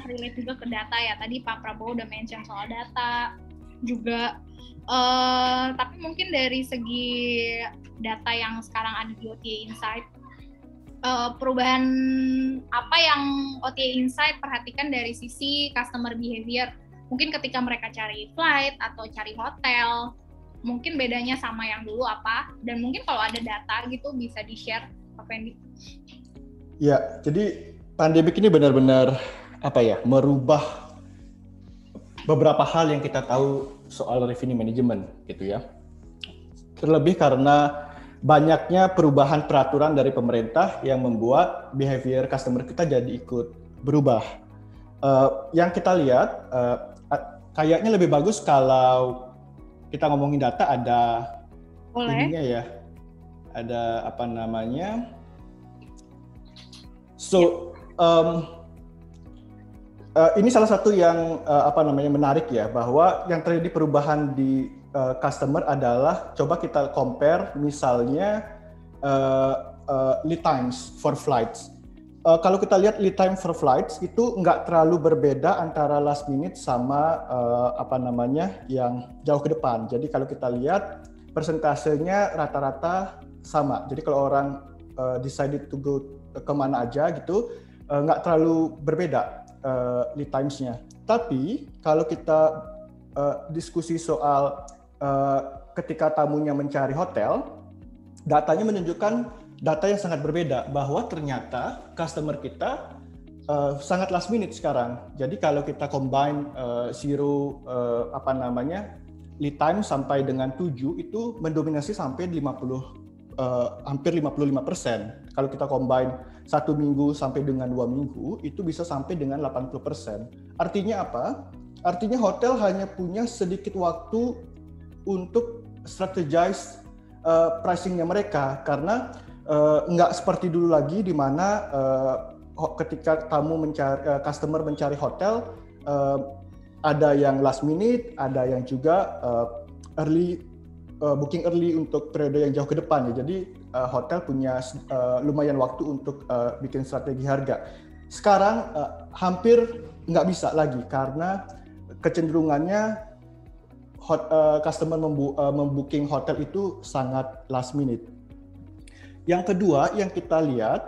S1: relate juga ke data ya. Tadi Pak Prabowo udah mention soal data juga. Tapi mungkin dari segi data yang sekarang ada di OTA Insight, perubahan apa yang OTA Insight perhatikan dari sisi customer behavior? Mungkin ketika mereka cari flight atau cari hotel, mungkin bedanya sama yang dulu apa? Dan mungkin kalau ada data gitu bisa di-share, Pak Fendi.
S4: Ya, jadi pandemik ini benar-benar merubah beberapa hal yang kita tahu soal revenue management gitu ya. Terlebih karena banyaknya perubahan peraturan dari pemerintah yang membuat behavior customer kita jadi ikut berubah. Yang kita lihat, kayaknya lebih bagus kalau kita ngomongin data ada ininya ya, ada apa namanya. So, ini salah satu yang menarik ya, bahwa yang terjadi perubahan di customer adalah coba kita compare misalnya lead times for flights. Kalau kita lihat lead time for flights itu nggak terlalu berbeda antara last minute sama yang jauh ke depan. Jadi kalau kita lihat persentasenya rata-rata sama. Jadi kalau orang decided to go kemana aja gitu, nggak terlalu berbeda lead times-nya. Tapi kalau kita diskusi soal ketika tamunya mencari hotel, datanya menunjukkan data yang sangat berbeda, bahwa ternyata customer kita sangat last minute sekarang. Jadi kalau kita combine lead time sampai dengan 7 itu mendominasi sampai hampir 55%. Kalau kita combine 1 minggu sampai dengan 2 minggu itu bisa sampai dengan 80%. Artinya apa? Artinya hotel hanya punya sedikit waktu untuk strategize pricingnya mereka, karena nggak seperti dulu lagi di mana ketika customer mencari hotel, ada yang last minute, ada yang juga booking early untuk periode yang jauh ke depan ya. Jadi hotel punya lumayan waktu untuk bikin strategi harga. Sekarang hampir nggak bisa lagi karena kecenderungannya customer membooking hotel itu sangat last minute. Yang kedua yang kita lihat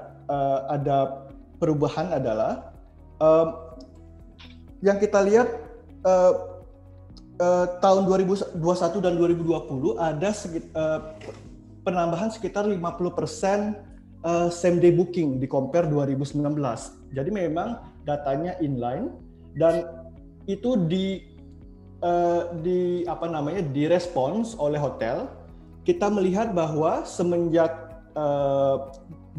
S4: ada perubahan adalah yang kita lihat tahun 2021 dan 2020 ada penambahan sekitar 50% same day booking di compare 2019. Jadi memang datanya inline dan itu direspons oleh hotel. Kita melihat bahwa semenjak 2020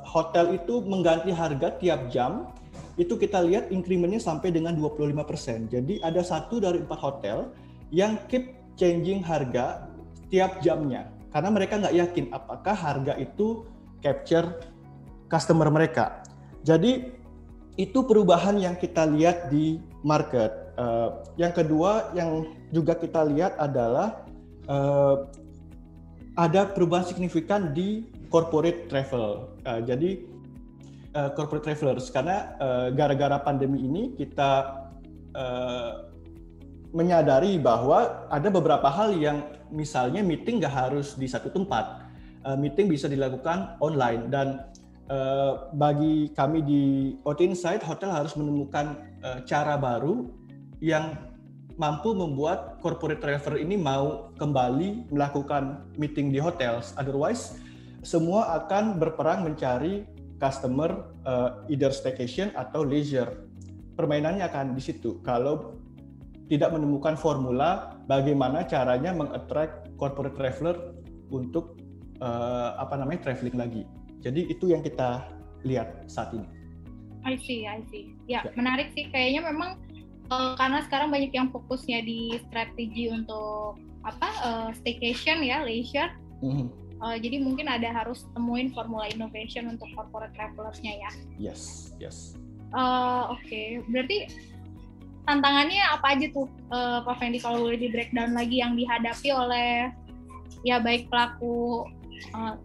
S4: hotel itu mengganti harga tiap jam. Itu kita lihat increment-nya sampai dengan 25%. Jadi ada 1 dari 4 hotel yang keep changing harga tiap jamnya. Karena mereka nggak yakin apakah harga itu capture customer mereka. Jadi itu perubahan yang kita lihat di market. Yang kedua yang juga kita lihat adalah ada perubahan signifikan di corporate travel. Jadi corporate travelers, karena gara-gara pandemi ini kita menyadari bahwa ada beberapa hal yang misalnya meeting nggak harus di satu tempat, meeting bisa dilakukan online, dan bagi kami di OT Insight, hotel harus menemukan cara baru yang mampu membuat corporate traveler ini mau kembali melakukan meeting di hotel. Otherwise, semua akan berperang mencari customer either staycation atau leisure. Permainannya akan di situ. Kalau tidak menemukan formula bagaimana caranya meng-attract corporate traveler untuk traveling lagi. Jadi itu yang kita lihat saat ini.
S1: I see. Ya, menarik sih. Kayaknya memang karena sekarang banyak yang fokusnya di strategi untuk staycation ya, leisure. Jadi mungkin harus temuin formula innovation untuk corporate travelers-nya ya.
S4: Yes.
S1: Oke. Berarti tantangannya apa aja tuh, Pak Fendi, kalau boleh di breakdown lagi yang dihadapi oleh ya baik pelaku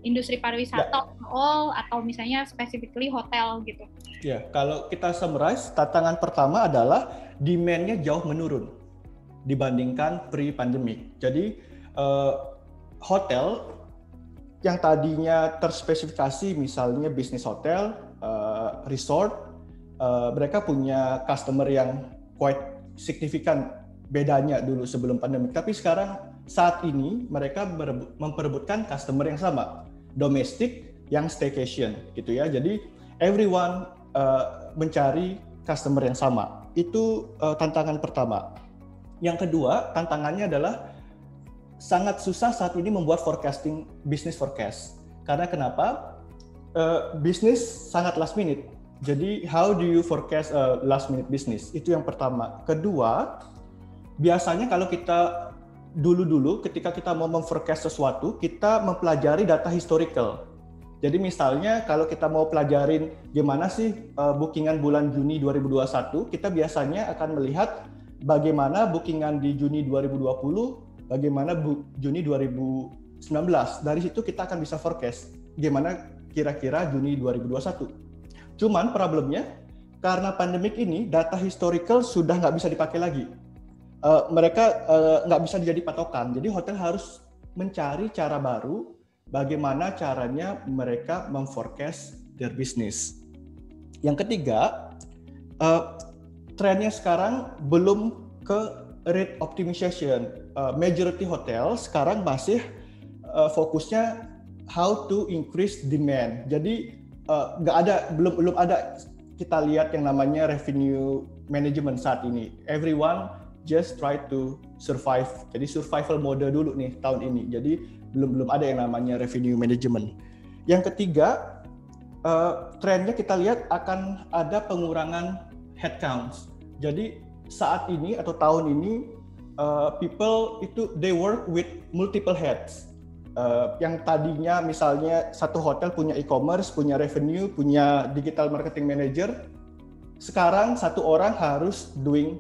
S1: industri pariwisata atau misalnya specifically hotel gitu.
S4: Ya, kalau kita summarize, tantangan pertama adalah demand-nya jauh menurun dibandingkan pre-pandemic. Jadi hotel yang tadinya terspesifikasi misalnya bisnis hotel, resort, mereka punya customer yang quite signifikan bedanya dulu sebelum pandemi. Tapi sekarang saat ini mereka memperebutkan customer yang sama, domestik yang staycation gitu ya. Jadi everyone mencari customer yang sama. Itu tantangan pertama. Yang kedua, tantangannya adalah sangat susah saat ini membuat forecasting, business forecast. Karena kenapa? Bisnis sangat last minute. Jadi how do you forecast last minute business? Itu yang pertama. Kedua, biasanya kalau kita dulu ketika kita mau memforecast sesuatu, kita mempelajari data historical. Jadi misalnya kalau kita mau pelajarin gimana sih bookingan bulan Juni 2021, kita biasanya akan melihat bagaimana bookingan di Juni 2020, bagaimana Juni 2019. Dari situ kita akan bisa forecast gimana kira-kira Juni 2021. Cuman problemnya karena pandemik ini data historical sudah nggak bisa dipakai lagi. Mereka nggak bisa jadi patokan. Jadi hotel harus mencari cara baru bagaimana caranya mereka memforecast their business. Yang ketiga, trennya sekarang belum ke rate optimization. Majority hotel sekarang masih fokusnya how to increase demand. Jadi belum ada kita lihat yang namanya revenue management saat ini. Everyone just try to survive. Jadi survival mode dulu nih tahun ini. Jadi belum ada yang namanya revenue management. Yang ketiga, trennya kita lihat akan ada pengurangan headcounts. Jadi saat ini atau tahun ini people itu they work with multiple heads. Yang tadinya misalnya satu hotel punya e-commerce, punya revenue, punya digital marketing manager, sekarang satu orang harus doing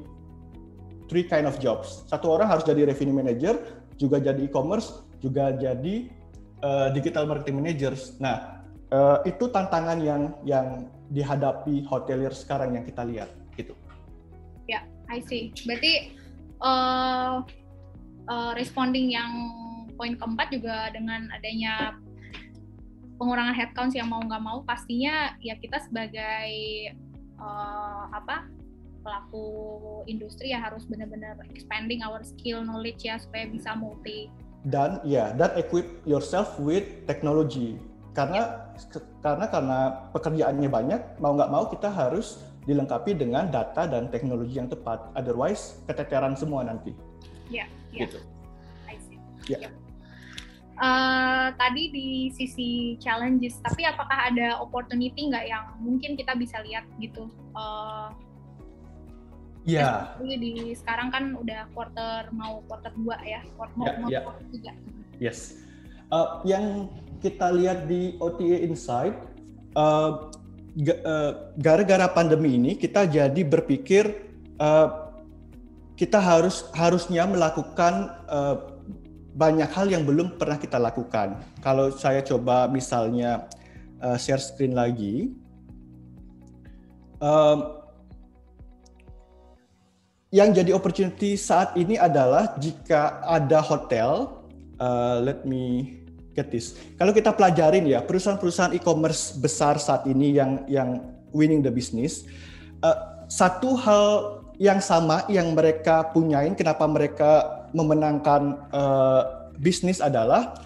S4: 3 kind of jobs. Satu orang harus jadi revenue manager, juga jadi e-commerce, juga jadi digital marketing managers. Nah, itu tantangan yang dihadapi hotelier sekarang yang kita lihat, gitu.
S1: Ya, I see. Berarti responding yang poin keempat juga dengan adanya pengurangan headcount yang mau nggak mau, pastinya ya kita sebagai pelaku industri ya harus benar-benar expanding our skill knowledge ya supaya bisa multi.
S4: Dan equip yourself with technology. Karena pekerjaannya banyak, mau nggak mau kita harus dilengkapi dengan data dan teknologi yang tepat. Otherwise keteteran semua nanti.
S1: Ya.
S4: Gitu.
S1: I see.
S4: Ya.
S1: Tadi di sisi challenges, tapi apakah ada opportunity nggak yang mungkin kita bisa lihat gitu? Di sekarang kan udah quarter 2 ya, quarter 3.
S4: Yes. Yang kita lihat di OTA Insight, gara-gara pandemi ini kita jadi berpikir kita harusnya melakukan banyak hal yang belum pernah kita lakukan. Kalau saya coba misalnya share screen lagi, yang jadi opportunity saat ini adalah jika ada hotel, let me get this. Kalau kita pelajarin ya, perusahaan-perusahaan e-commerce besar saat ini yang winning the business, satu hal yang sama yang mereka punyain, kenapa mereka memenangkan bisnis adalah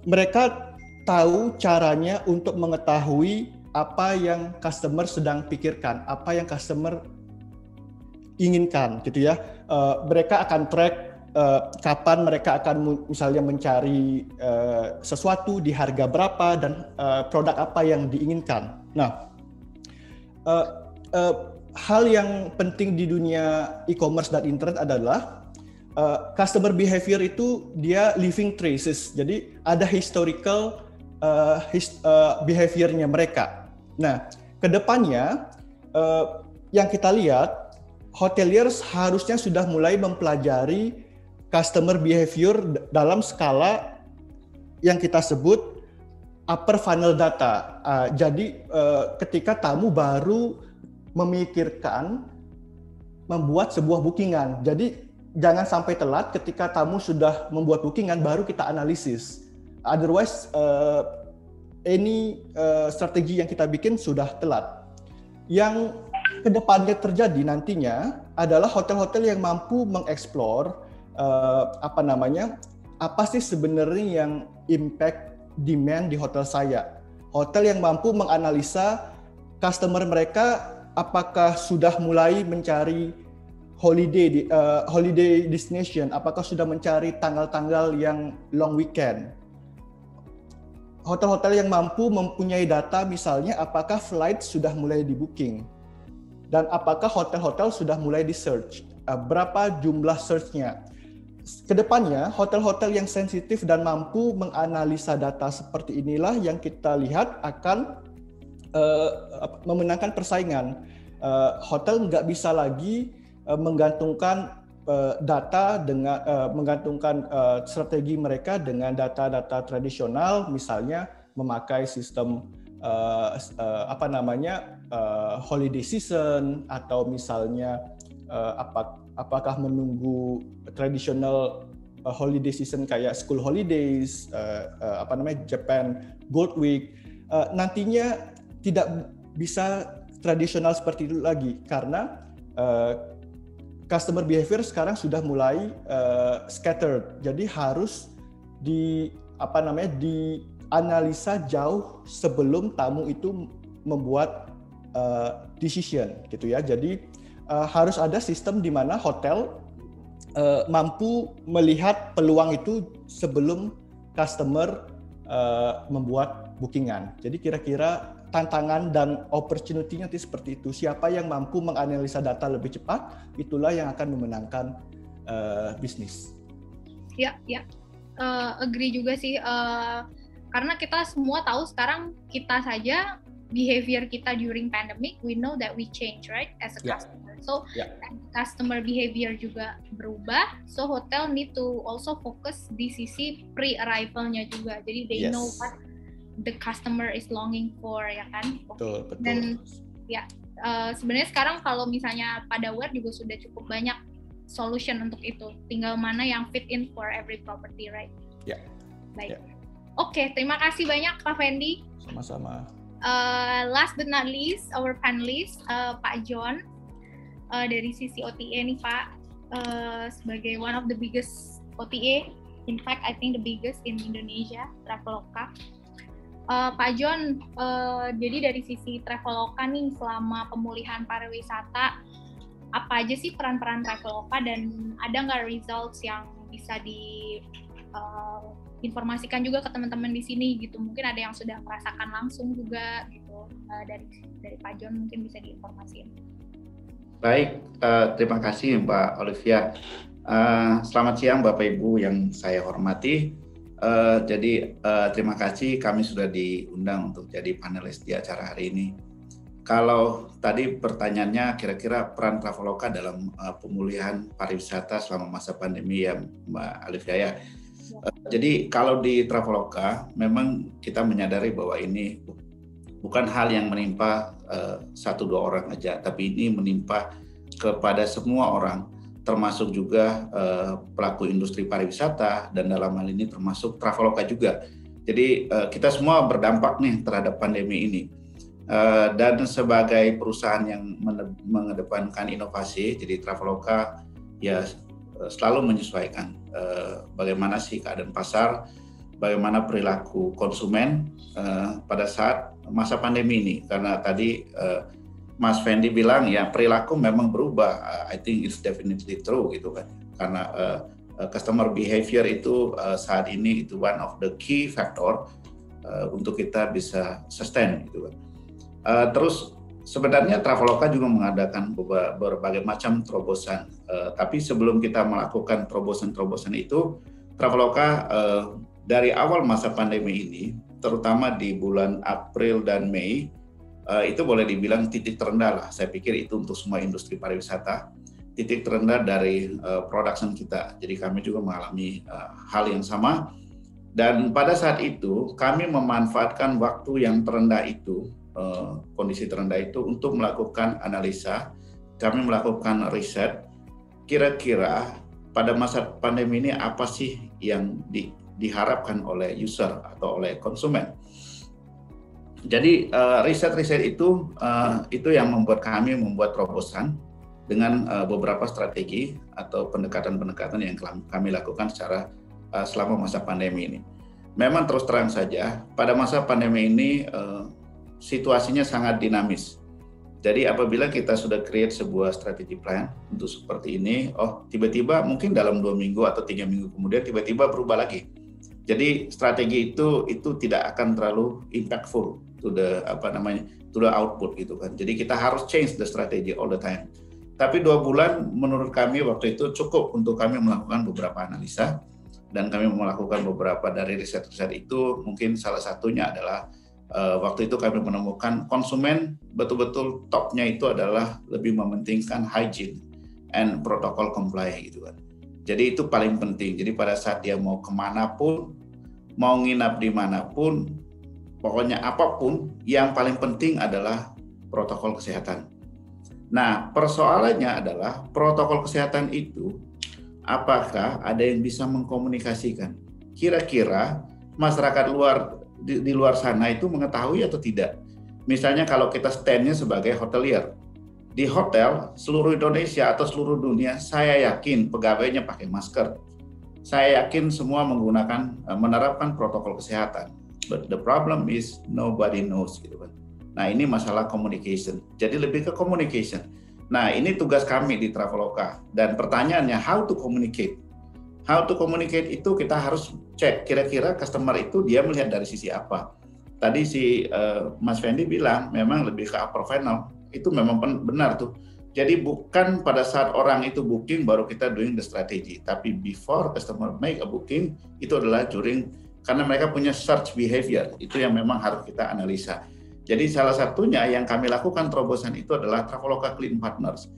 S4: mereka tahu caranya untuk mengetahui apa yang customer sedang pikirkan, apa yang customer inginkan, gitu ya. Mereka akan track kapan mereka akan misalnya mencari sesuatu di harga berapa dan produk apa yang diinginkan. Nah, hal yang penting di dunia e-commerce dan internet adalah customer behavior itu dia living traces. Jadi ada historical behaviornya mereka. Nah, kedepannya yang kita lihat, hoteliers harusnya sudah mulai mempelajari customer behavior dalam skala yang kita sebut upper funnel data. Jadi ketika tamu baru memikirkan membuat sebuah bookingan. Jadi jangan sampai telat ketika tamu sudah membuat bookingan baru kita analisis. Otherwise, any strategi yang kita bikin sudah telat. Yang kedepannya terjadi nantinya adalah hotel-hotel yang mampu mengeksplor apa sih sebenarnya yang impact demand di hotel saya. Hotel yang mampu menganalisa customer mereka apakah sudah mulai mencari holiday destination, apakah sudah mencari tanggal-tanggal yang long weekend? Hotel-hotel yang mampu mempunyai data misalnya apakah flight sudah mulai di booking dan apakah hotel-hotel sudah mulai di search, berapa jumlah search-nya. Kedepannya hotel-hotel yang sensitif dan mampu menganalisa data seperti inilah yang kita lihat akan memenangkan persaingan. Hotel nggak bisa lagi menggantungkan data dengan menggantungkan strategi mereka dengan data-data tradisional, misalnya memakai sistem holiday season atau misalnya apakah menunggu traditional holiday season kayak school holidays, Japan Gold Week, nantinya tidak bisa tradisional seperti itu lagi karena customer behavior sekarang sudah mulai scattered. Jadi harus dianalisa jauh sebelum tamu itu membuat decision gitu ya. Jadi harus ada sistem di mana hotel mampu melihat peluang itu sebelum customer membuat bookingan. Jadi kira-kira tantangan dan opportunity-nya seperti itu. Siapa yang mampu menganalisa data lebih cepat, itulah yang akan memenangkan bisnis.
S1: Ya, agree juga sih. Karena kita semua tahu sekarang kita saja behavior kita during pandemic, we know that we change, right, as a customer. So customer behavior juga berubah. So hotel need to also focus di sisi pre-arrival-nya juga. Jadi they know what the customer is longing for, ya kan?
S4: Betul.
S1: Dan sebenarnya sekarang kalau misalnya pada Aware juga sudah cukup banyak solution untuk itu. Tinggal mana yang fit in for every property, right?
S4: Ya.
S1: Baik. Oke, terima kasih banyak Pak Fendi.
S4: Sama-sama.
S1: Last but not least, our panelist, Pak John, dari sisi OTA nih Pak, sebagai one of the biggest OTA, in fact I think the biggest in Indonesia, Traveloka. Pak John, jadi dari sisi Traveloka nih selama pemulihan pariwisata, apa aja sih peran-peran Traveloka dan ada nggak results yang bisa informasikan juga ke teman-teman di sini gitu? Mungkin ada yang sudah merasakan langsung juga gitu, dari Pak John mungkin bisa diinformasikan.
S5: Baik, terima kasih Mbak Olivia. Selamat siang Bapak Ibu yang saya hormati. Jadi terima kasih kami sudah diundang untuk jadi panelis di acara hari ini. Kalau tadi pertanyaannya kira-kira peran Traveloka dalam pemulihan pariwisata selama masa pandemi ya Mbak Olivia ya. Jadi kalau di Traveloka memang kita menyadari bahwa ini bukan hal yang menimpa 1-2 orang aja, tapi ini menimpa kepada semua orang, termasuk juga pelaku industri pariwisata dan dalam hal ini termasuk Traveloka juga. Jadi kita semua berdampak nih terhadap pandemi ini. Dan sebagai perusahaan yang mengedepankan inovasi, jadi Traveloka ya selalu menyesuaikan bagaimana sih keadaan pasar, bagaimana perilaku konsumen pada saat masa pandemi ini. Karena tadi Mas Fendi bilang ya perilaku memang berubah. I think it's definitely true gitu kan. Karena customer behavior itu saat ini itu one of the key factor untuk kita bisa sustain gitu kan. Terus sebenarnya Traveloka juga mengadakan berbagai macam terobosan. Tapi sebelum kita melakukan terobosan-terobosan itu, Traveloka dari awal masa pandemi ini, terutama di bulan April dan Mei, itu boleh dibilang titik terendah lah. Saya pikir itu untuk semua industri pariwisata, titik terendah dari production kita. Jadi kami juga mengalami hal yang sama. Dan pada saat itu kami memanfaatkan waktu yang terendah itu, kondisi terendah itu untuk melakukan analisa. Kami melakukan riset. Kira-kira pada masa pandemi ini apa sih yang diharapkan oleh user atau oleh konsumen. Jadi riset-riset itu yang membuat kami membuat terobosan dengan beberapa strategi atau pendekatan-pendekatan yang kami lakukan secara selama masa pandemi ini. Memang terus terang saja pada masa pandemi ini situasinya sangat dinamis. Jadi apabila kita sudah create sebuah strategi plan untuk seperti ini, tiba-tiba mungkin dalam 2 minggu atau 3 minggu kemudian tiba-tiba berubah lagi. Jadi strategi itu tidak akan terlalu impactful to the output gitu kan. Jadi kita harus change the strategy all the time. Tapi 2 bulan menurut kami waktu itu cukup untuk kami melakukan beberapa analisa, dan kami melakukan beberapa dari riset-riset itu. Mungkin salah satunya adalah waktu itu kami menemukan konsumen betul-betul topnya itu adalah lebih mementingkan hygiene and protocol comply gitu kan. Jadi itu paling penting. Jadi pada saat dia mau kemanapun, mau nginap dimanapun, pokoknya apapun, yang paling penting adalah protokol kesehatan. Nah, persoalannya adalah protokol kesehatan itu apakah ada yang bisa mengkomunikasikan? Kira-kira masyarakat di luar sana itu mengetahui atau tidak? Misalnya kalau kita stand-nya sebagai hotelier, di hotel seluruh Indonesia atau seluruh dunia, saya yakin pegawainya pakai masker. Saya yakin semua menerapkan protokol kesehatan. But the problem is nobody knows gitu kan. Nah, ini masalah communication. Jadi lebih ke communication. Nah, ini tugas kami di Traveloka. Dan pertanyaannya, how to communicate? How to communicate itu kita harus cek kira-kira customer itu dia melihat dari sisi apa. Tadi si Mas Fendi bilang memang lebih ke upper funnel. Itu memang benar tuh. Jadi bukan pada saat orang itu booking baru kita doing the strategy. Tapi before customer make a booking, itu adalah during, karena mereka punya search behavior. Itu yang memang harus kita analisa. Jadi salah satunya yang kami lakukan terobosan itu adalah Traveloka Clean Partners.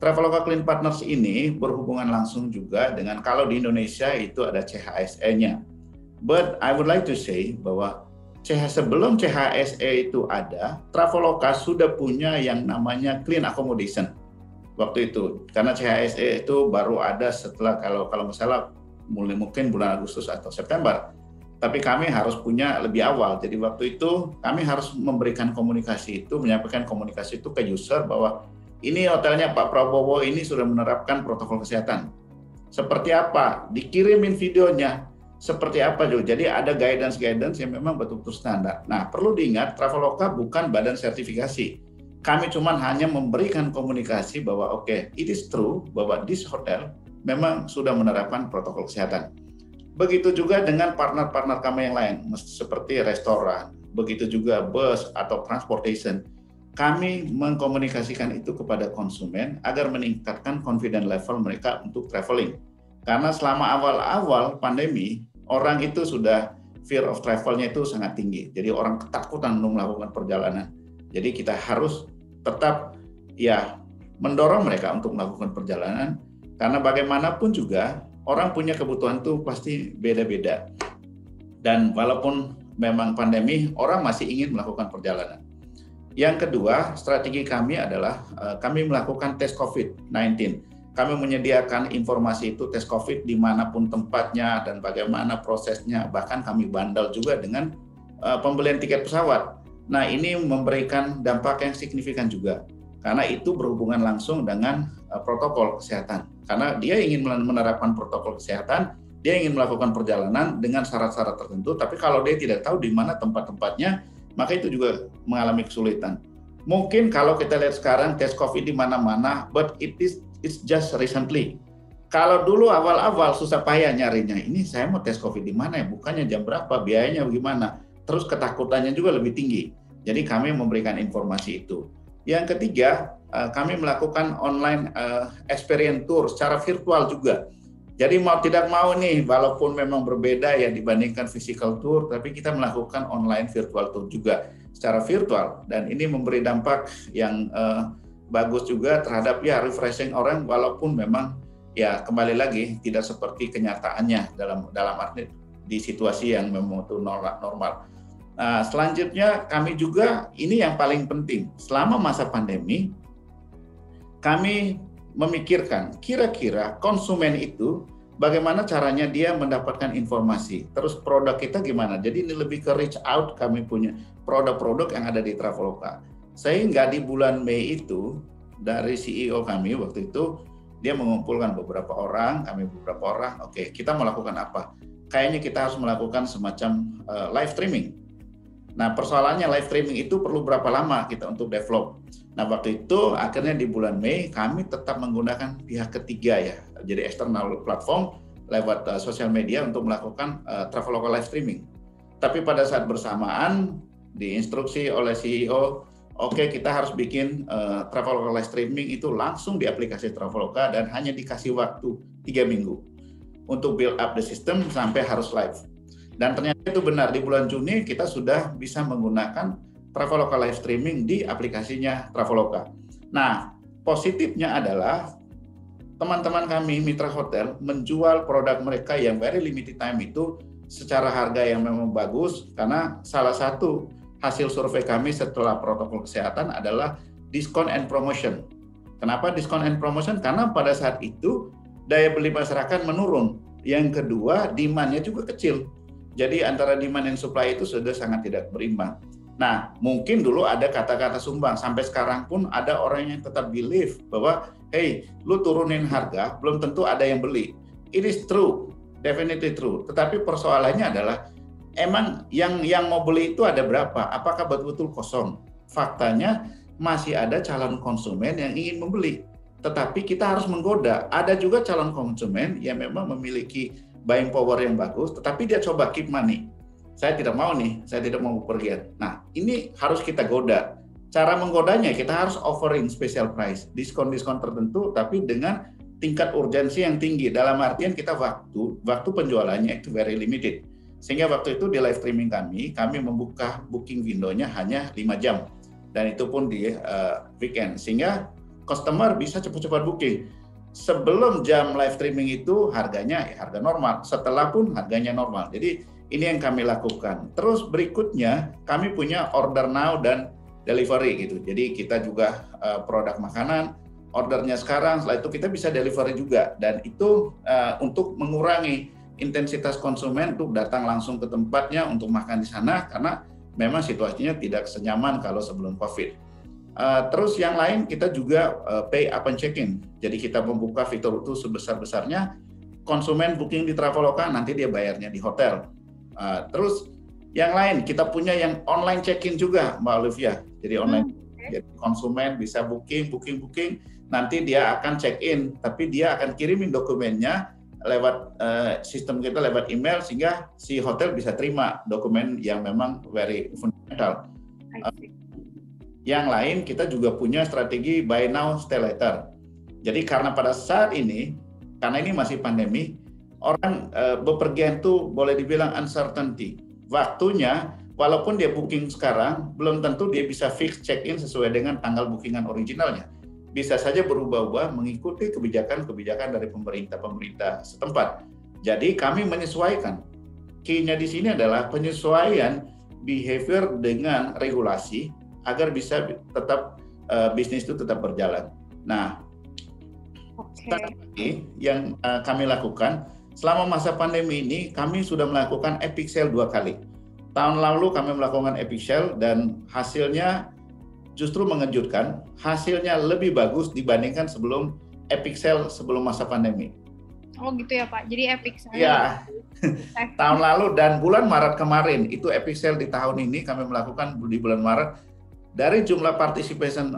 S5: Traveloka Clean Partners ini berhubungan langsung juga dengan, kalau di Indonesia itu ada CHSE-nya. But I would like to say bahwa sebelum CHSE itu ada, Traveloka sudah punya yang namanya Clean Accommodation waktu itu. Karena CHSE itu baru ada setelah, kalau misalnya mungkin bulan Agustus atau September. Tapi kami harus punya lebih awal. Jadi waktu itu kami harus memberikan komunikasi itu, menyampaikan komunikasi itu ke user bahwa ini hotelnya Pak Prabowo ini sudah menerapkan protokol kesehatan. Seperti apa? Dikirimin videonya. Seperti apa juga. Jadi ada guidance yang memang betul-betul standar. Nah, perlu diingat Traveloka bukan badan sertifikasi. Kami cuma hanya memberikan komunikasi bahwa oke, it is true bahwa this hotel memang sudah menerapkan protokol kesehatan. Begitu juga dengan partner-partner kami yang lain, seperti restoran, begitu juga bus atau transportation. Kami mengkomunikasikan itu kepada konsumen agar meningkatkan confidence level mereka untuk traveling. Karena selama awal-awal pandemi, orang itu sudah fear of travel-nya itu sangat tinggi. Jadi orang ketakutan untuk melakukan perjalanan. Jadi kita harus tetap mendorong mereka untuk melakukan perjalanan, karena bagaimanapun juga orang punya kebutuhan tuh pasti beda-beda. Dan walaupun memang pandemi, orang masih ingin melakukan perjalanan. Yang kedua, strategi kami adalah kami melakukan tes COVID-19. Kami menyediakan informasi itu tes COVID dimanapun tempatnya dan bagaimana prosesnya. Bahkan kami bandel juga dengan pembelian tiket pesawat. Nah, ini memberikan dampak yang signifikan juga. Karena itu berhubungan langsung dengan protokol kesehatan. Karena dia ingin menerapkan protokol kesehatan, dia ingin melakukan perjalanan dengan syarat-syarat tertentu, tapi kalau dia tidak tahu di mana tempat-tempatnya, maka itu juga mengalami kesulitan. Mungkin kalau kita lihat sekarang tes COVID di mana-mana, but it's just recently. Kalau dulu awal-awal susah payah nyarinya, ini saya mau tes COVID di mana ya, bukannya jam berapa, biayanya bagaimana, terus ketakutannya juga lebih tinggi. Jadi kami memberikan informasi itu. Yang ketiga, kami melakukan online experience tour secara virtual juga. Jadi mau tidak mau nih, walaupun memang berbeda ya dibandingkan physical tour, tapi kita melakukan online virtual tour juga secara virtual. Dan ini memberi dampak yang bagus juga terhadap refreshing orang, walaupun memang kembali lagi tidak seperti kenyataannya dalam arti di situasi yang memang itu normal. Nah, selanjutnya kami juga, ini yang paling penting, selama masa pandemi, kami memikirkan kira-kira konsumen itu bagaimana caranya dia mendapatkan informasi, terus produk kita gimana. Jadi ini lebih ke reach out, kami punya produk-produk yang ada di Traveloka. Sehingga di bulan Mei itu, dari CEO kami waktu itu, dia mengumpulkan beberapa orang, oke, kita melakukan apa? Kayaknya kita harus melakukan semacam live streaming. Nah, persoalannya live streaming itu perlu berapa lama kita untuk develop? Nah, waktu itu akhirnya di bulan Mei kami tetap menggunakan pihak ketiga ya, jadi eksternal platform lewat sosial media untuk melakukan Traveloka live streaming. Tapi pada saat bersamaan diinstruksi oleh CEO, oke, kita harus bikin Traveloka live streaming itu langsung di aplikasi Traveloka dan hanya dikasih waktu 3 minggu untuk build up the system sampai harus live. Dan ternyata itu benar, di bulan Juni kita sudah bisa menggunakan Traveloka live streaming di aplikasinya Traveloka. Nah, positifnya adalah teman-teman kami mitra hotel menjual produk mereka yang very limited time itu secara harga yang memang bagus, karena salah satu hasil survei kami setelah protokol kesehatan adalah diskon and promotion. Kenapa diskon and promotion? Karena pada saat itu daya beli masyarakat menurun. Yang kedua, demand-nya juga kecil. Jadi antara demand dan supply itu sudah sangat tidak berimbang. Nah, mungkin dulu ada kata-kata sumbang, sampai sekarang pun ada orang yang tetap believe bahwa, hey, lu turunin harga, belum tentu ada yang beli. It is true, definitely true. Tetapi persoalannya adalah, emang yang mau beli itu ada berapa? Apakah betul-betul kosong? Faktanya masih ada calon konsumen yang ingin membeli. Tetapi kita harus menggoda. Ada juga calon konsumen yang memang memiliki buying power yang bagus, tetapi dia coba keep money. Saya tidak mau nih, saya tidak mau bepergian. Nah, ini harus kita goda. Cara menggodanya, kita harus offering special price, diskon-diskon tertentu, tapi dengan tingkat urgensi yang tinggi. Dalam artian kita waktu penjualannya itu very limited. Sehingga waktu itu di live streaming kami membuka booking window-nya hanya 5 jam. Dan itu pun di weekend. Sehingga customer bisa cepat-cepat booking. Sebelum jam live streaming itu harganya harga normal, setelah pun harganya normal. Jadi ini yang kami lakukan. Terus berikutnya kami punya order now dan delivery gitu. Jadi kita juga produk makanan, ordernya sekarang, setelah itu kita bisa delivery juga. Dan itu untuk mengurangi intensitas konsumen untuk datang langsung ke tempatnya untuk makan di sana, karena memang situasinya tidak senyaman kalau sebelum COVID. Terus yang lain kita juga pay upon check-in. Jadi kita membuka fitur itu sebesar-besarnya. Konsumen booking di Traveloka, nanti dia bayarnya di hotel. Terus yang lain kita punya yang online check-in juga, Mbak Olivia. Jadi online, jadi konsumen bisa booking, nanti dia akan check-in, tapi dia akan kirimin dokumennya lewat sistem kita, lewat email, sehingga si hotel bisa terima dokumen yang memang very fundamental. Yang lain kita juga punya strategi buy now, stay later. Jadi karena pada saat ini, karena ini masih pandemi, orang bepergian itu boleh dibilang uncertainty. Waktunya, walaupun dia booking sekarang, belum tentu dia bisa fix check-in sesuai dengan tanggal bookingan originalnya. Bisa saja berubah-ubah mengikuti kebijakan-kebijakan dari pemerintah setempat. Jadi kami menyesuaikan. Key-nya di sini adalah penyesuaian behavior dengan regulasi agar bisa tetap bisnis itu tetap berjalan. Nah, yang kami lakukan selama masa pandemi ini, kami sudah melakukan epic sale 2 kali. Tahun lalu kami melakukan epic sale dan hasilnya justru mengejutkan. Hasilnya lebih bagus dibandingkan sebelum epic sale sebelum masa pandemi.
S1: Oh gitu ya Pak, jadi epic sale.
S5: Ya, tahun lalu dan bulan Maret kemarin, itu epic sale di tahun ini kami melakukan di bulan Maret. Dari jumlah participation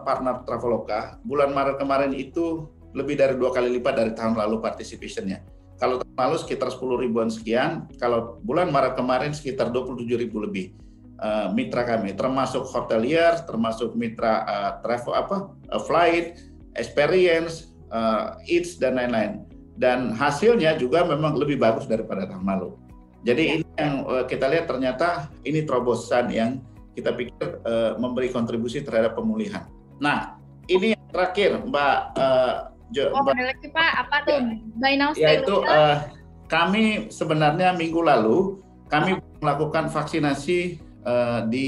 S5: partner Traveloka, bulan Maret kemarin itu lebih dari 2 kali lipat dari tahun lalu participation-nya. Kalau tahun lalu sekitar 10 ribuan sekian, kalau bulan Maret kemarin sekitar 27 ribu lebih mitra kami, termasuk hotelier, termasuk mitra flight, experience, eats dan lain-lain. Dan hasilnya juga memang lebih bagus daripada tahun lalu. Jadi ini yang kita lihat, ternyata ini terobosan yang kita pikir memberi kontribusi terhadap pemulihan. Nah, ini yang terakhir, Mbak.
S1: Ada lagi Pak, apa tuh? Buy now, stay
S5: yaitu kami sebenarnya minggu lalu kami melakukan vaksinasi di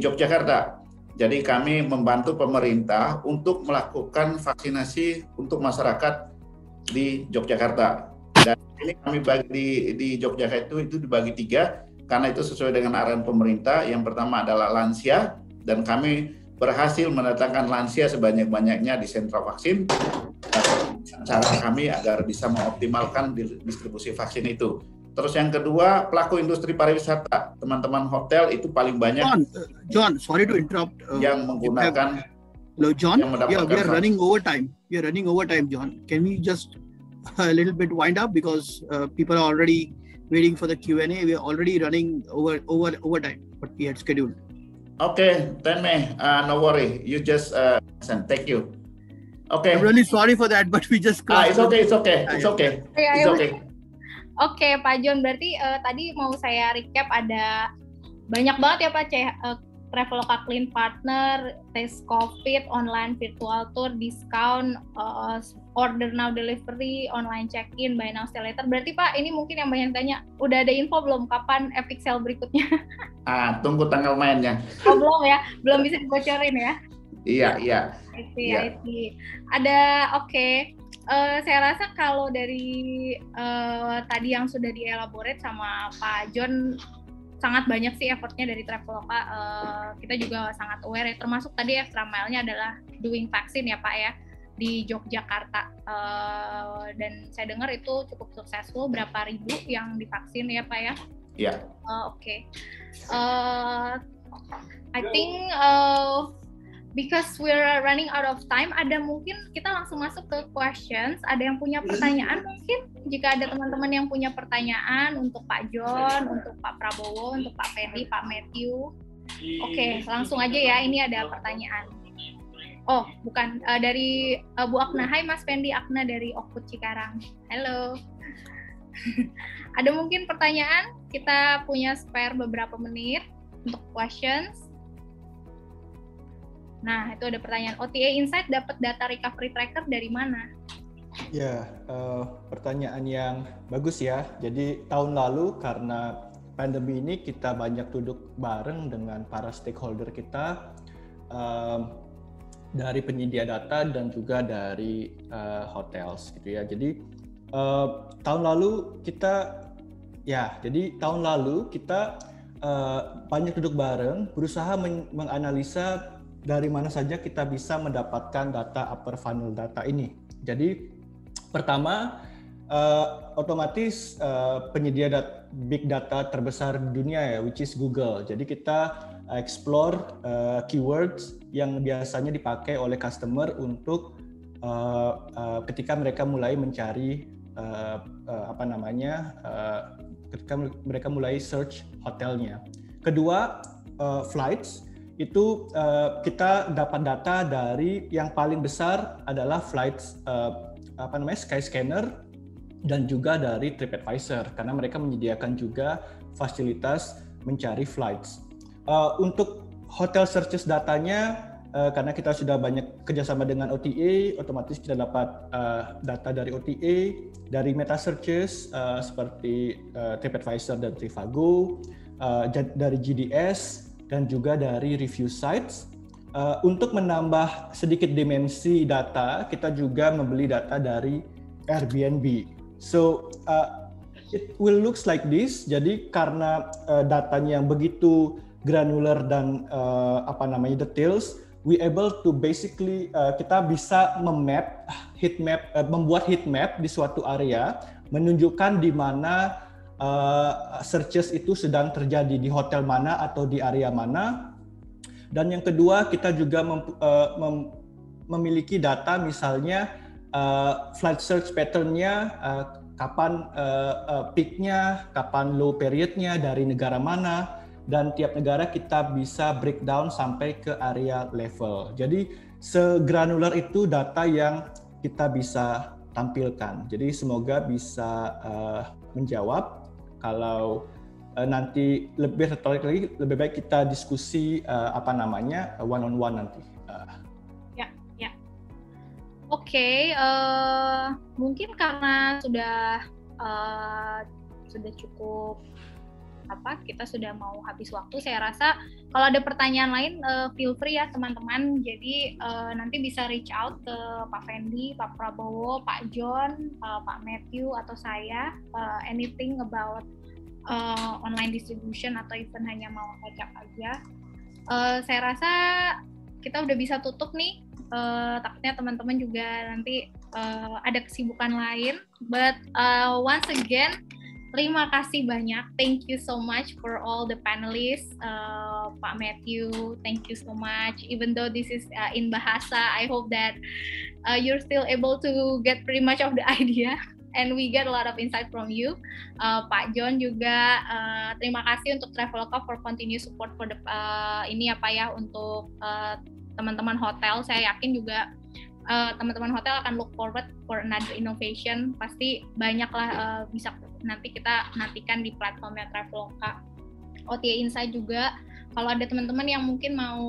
S5: Yogyakarta. Jadi kami membantu pemerintah untuk melakukan vaksinasi untuk masyarakat di Yogyakarta. Dan ini kami bagi di Yogyakarta itu dibagi 3 karena itu sesuai dengan arahan pemerintah. Yang pertama adalah lansia, dan kami berhasil mendatangkan lansia sebanyak-banyaknya di sentra vaksin. Cara kami agar bisa mengoptimalkan distribusi vaksin itu. Terus yang kedua, pelaku industri pariwisata, teman-teman hotel itu paling banyak.
S6: John, sorry to interrupt.
S5: Yang menggunakan.
S6: Hello, John.
S5: Yang
S6: Yeah, we are running overtime. We are running overtime, John. Can we just a little bit wind up because people are already waiting for the Q&A. We are already running overtime what we had scheduled.
S5: Okay, Tenme, no worry. You just send. Thank you. Okay.
S6: I'm really sorry for that, but we just.
S5: It's okay.
S1: Oke, Pak John, berarti tadi mau saya recap, ada banyak banget ya Pak, Traveloka Clean Partner, tes COVID, online virtual tour, discount, order now delivery, online check-in, buy now, stay later. Berarti Pak, ini mungkin yang banyak tanya, udah ada info belum kapan epic sale berikutnya?
S5: Tunggu tanggal mainnya.
S1: Oh, belum ya? Belum bisa dibocorin ya?
S5: Iya.
S1: I see. Ada, oke. Saya rasa kalau dari tadi yang sudah dielaborate sama Pak John, sangat banyak sih effortnya dari Traveloka. Kita juga sangat aware ya, termasuk tadi extra mile-nya adalah doing vaksin ya Pak ya, di Yogyakarta. Dan saya dengar itu cukup successful, berapa ribu yang divaksin ya Pak ya?
S5: Iya.
S1: Oke. I think because we're running out of time, ada mungkin kita langsung masuk ke questions. Ada yang punya pertanyaan mungkin? Jika ada teman-teman yang punya pertanyaan untuk Pak John, untuk Pak Prabowo, untuk Pak Fendi, Pak Matthew. Oke, langsung aja ya, ini ada pertanyaan. Oh, bukan, dari Bu Akna. Hai Mas Fendi, Akna dari Okput Cikarang. Halo. Ada mungkin pertanyaan? Kita punya spare beberapa menit untuk questions. Nah, itu ada pertanyaan. OTA Insight dapat data recovery tracker dari mana?
S4: Ya, pertanyaan yang bagus ya. Jadi tahun lalu karena pandemi ini kita banyak duduk bareng dengan para stakeholder kita, dari penyedia data dan juga dari hotels gitu ya. Jadi tahun lalu kita banyak duduk bareng, berusaha menganalisa dari mana saja kita bisa mendapatkan data upper funnel data ini. Jadi pertama, otomatis penyedia big data terbesar di dunia ya, which is Google. Jadi kita explore keywords yang biasanya dipakai oleh customer untuk ketika mereka mulai mencari ketika mereka mulai search hotelnya. Kedua, flights. Itu kita dapat data dari yang paling besar adalah flights Skyscanner dan juga dari TripAdvisor karena mereka menyediakan juga fasilitas mencari flights. Untuk hotel searches datanya karena kita sudah banyak kerjasama dengan OTA, otomatis kita dapat data dari OTA, dari meta searches seperti TripAdvisor dan Trivago, dari GDS, dan juga dari review sites. Untuk menambah sedikit dimensi data, kita juga membeli data dari Airbnb. So it will looks like this. Jadi karena datanya yang begitu granular dan details, we able to basically kita bisa membuat heat map di suatu area, menunjukkan di mana searches itu sedang terjadi di hotel mana atau di area mana. Dan yang kedua, kita juga memiliki data misalnya flight search pattern-nya, kapan peak-nya, kapan low period-nya, dari negara mana, dan tiap negara kita bisa breakdown sampai ke area level. Jadi segranular itu data yang kita bisa tampilkan. Jadi semoga bisa menjawab. Kalau nanti lebih tertarik lagi, lebih baik kita diskusi one on one nanti.
S1: Ya. Oke, mungkin karena sudah cukup kita sudah mau habis waktu. Saya rasa kalau ada pertanyaan lain feel free ya teman-teman. Jadi nanti bisa reach out ke Pak Fendi, Pak Prabowo, Pak John, Pak Matthew atau saya, anything about online distribution atau even hanya mau catch up aja. Saya rasa kita udah bisa tutup nih. Takutnya teman-teman juga nanti ada kesibukan lain. But once again, Terima kasih banyak. Thank you so much for all the panelists. Pak Matthew, thank you so much. Even though this is in Bahasa, I hope that you're still able to get pretty much of the idea. And we get a lot of insight from you. Pak John juga, terima kasih untuk Traveloka for continuous support for the ini ya Pak ya, untuk teman-teman hotel. Saya yakin juga teman-teman hotel akan look forward for another innovation. Pasti banyaklah bisa nanti kita nantikan di platformnya Traveloka. OTA Insight juga, kalau ada teman-teman yang mungkin mau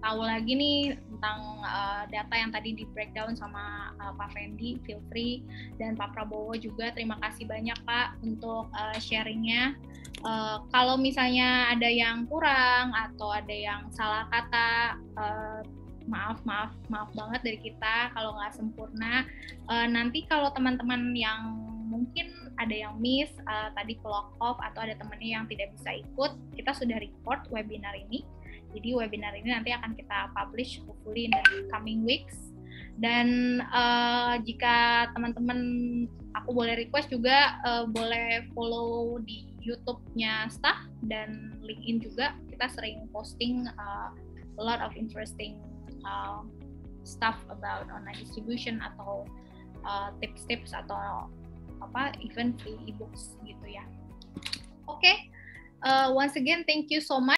S1: tahu lagi nih tentang data yang tadi di breakdown sama Pak Fendi, feel free, dan Pak Prabowo juga, terima kasih banyak Pak untuk sharingnya. Kalau misalnya ada yang kurang atau ada yang salah kata, maaf banget dari kita kalau nggak sempurna. Nanti kalau teman-teman yang mungkin ada yang miss tadi clock off atau ada temennya yang tidak bisa ikut, kita sudah record webinar ini. Jadi webinar ini nanti akan kita publish hopefully in the coming weeks. Dan jika teman-teman, aku boleh request juga boleh follow di YouTube-nya staff dan LinkedIn juga. Kita sering posting a lot of interesting stuff about online distribution atau tips-tips atau even free ebooks gitu ya. Oke, once again thank you so much.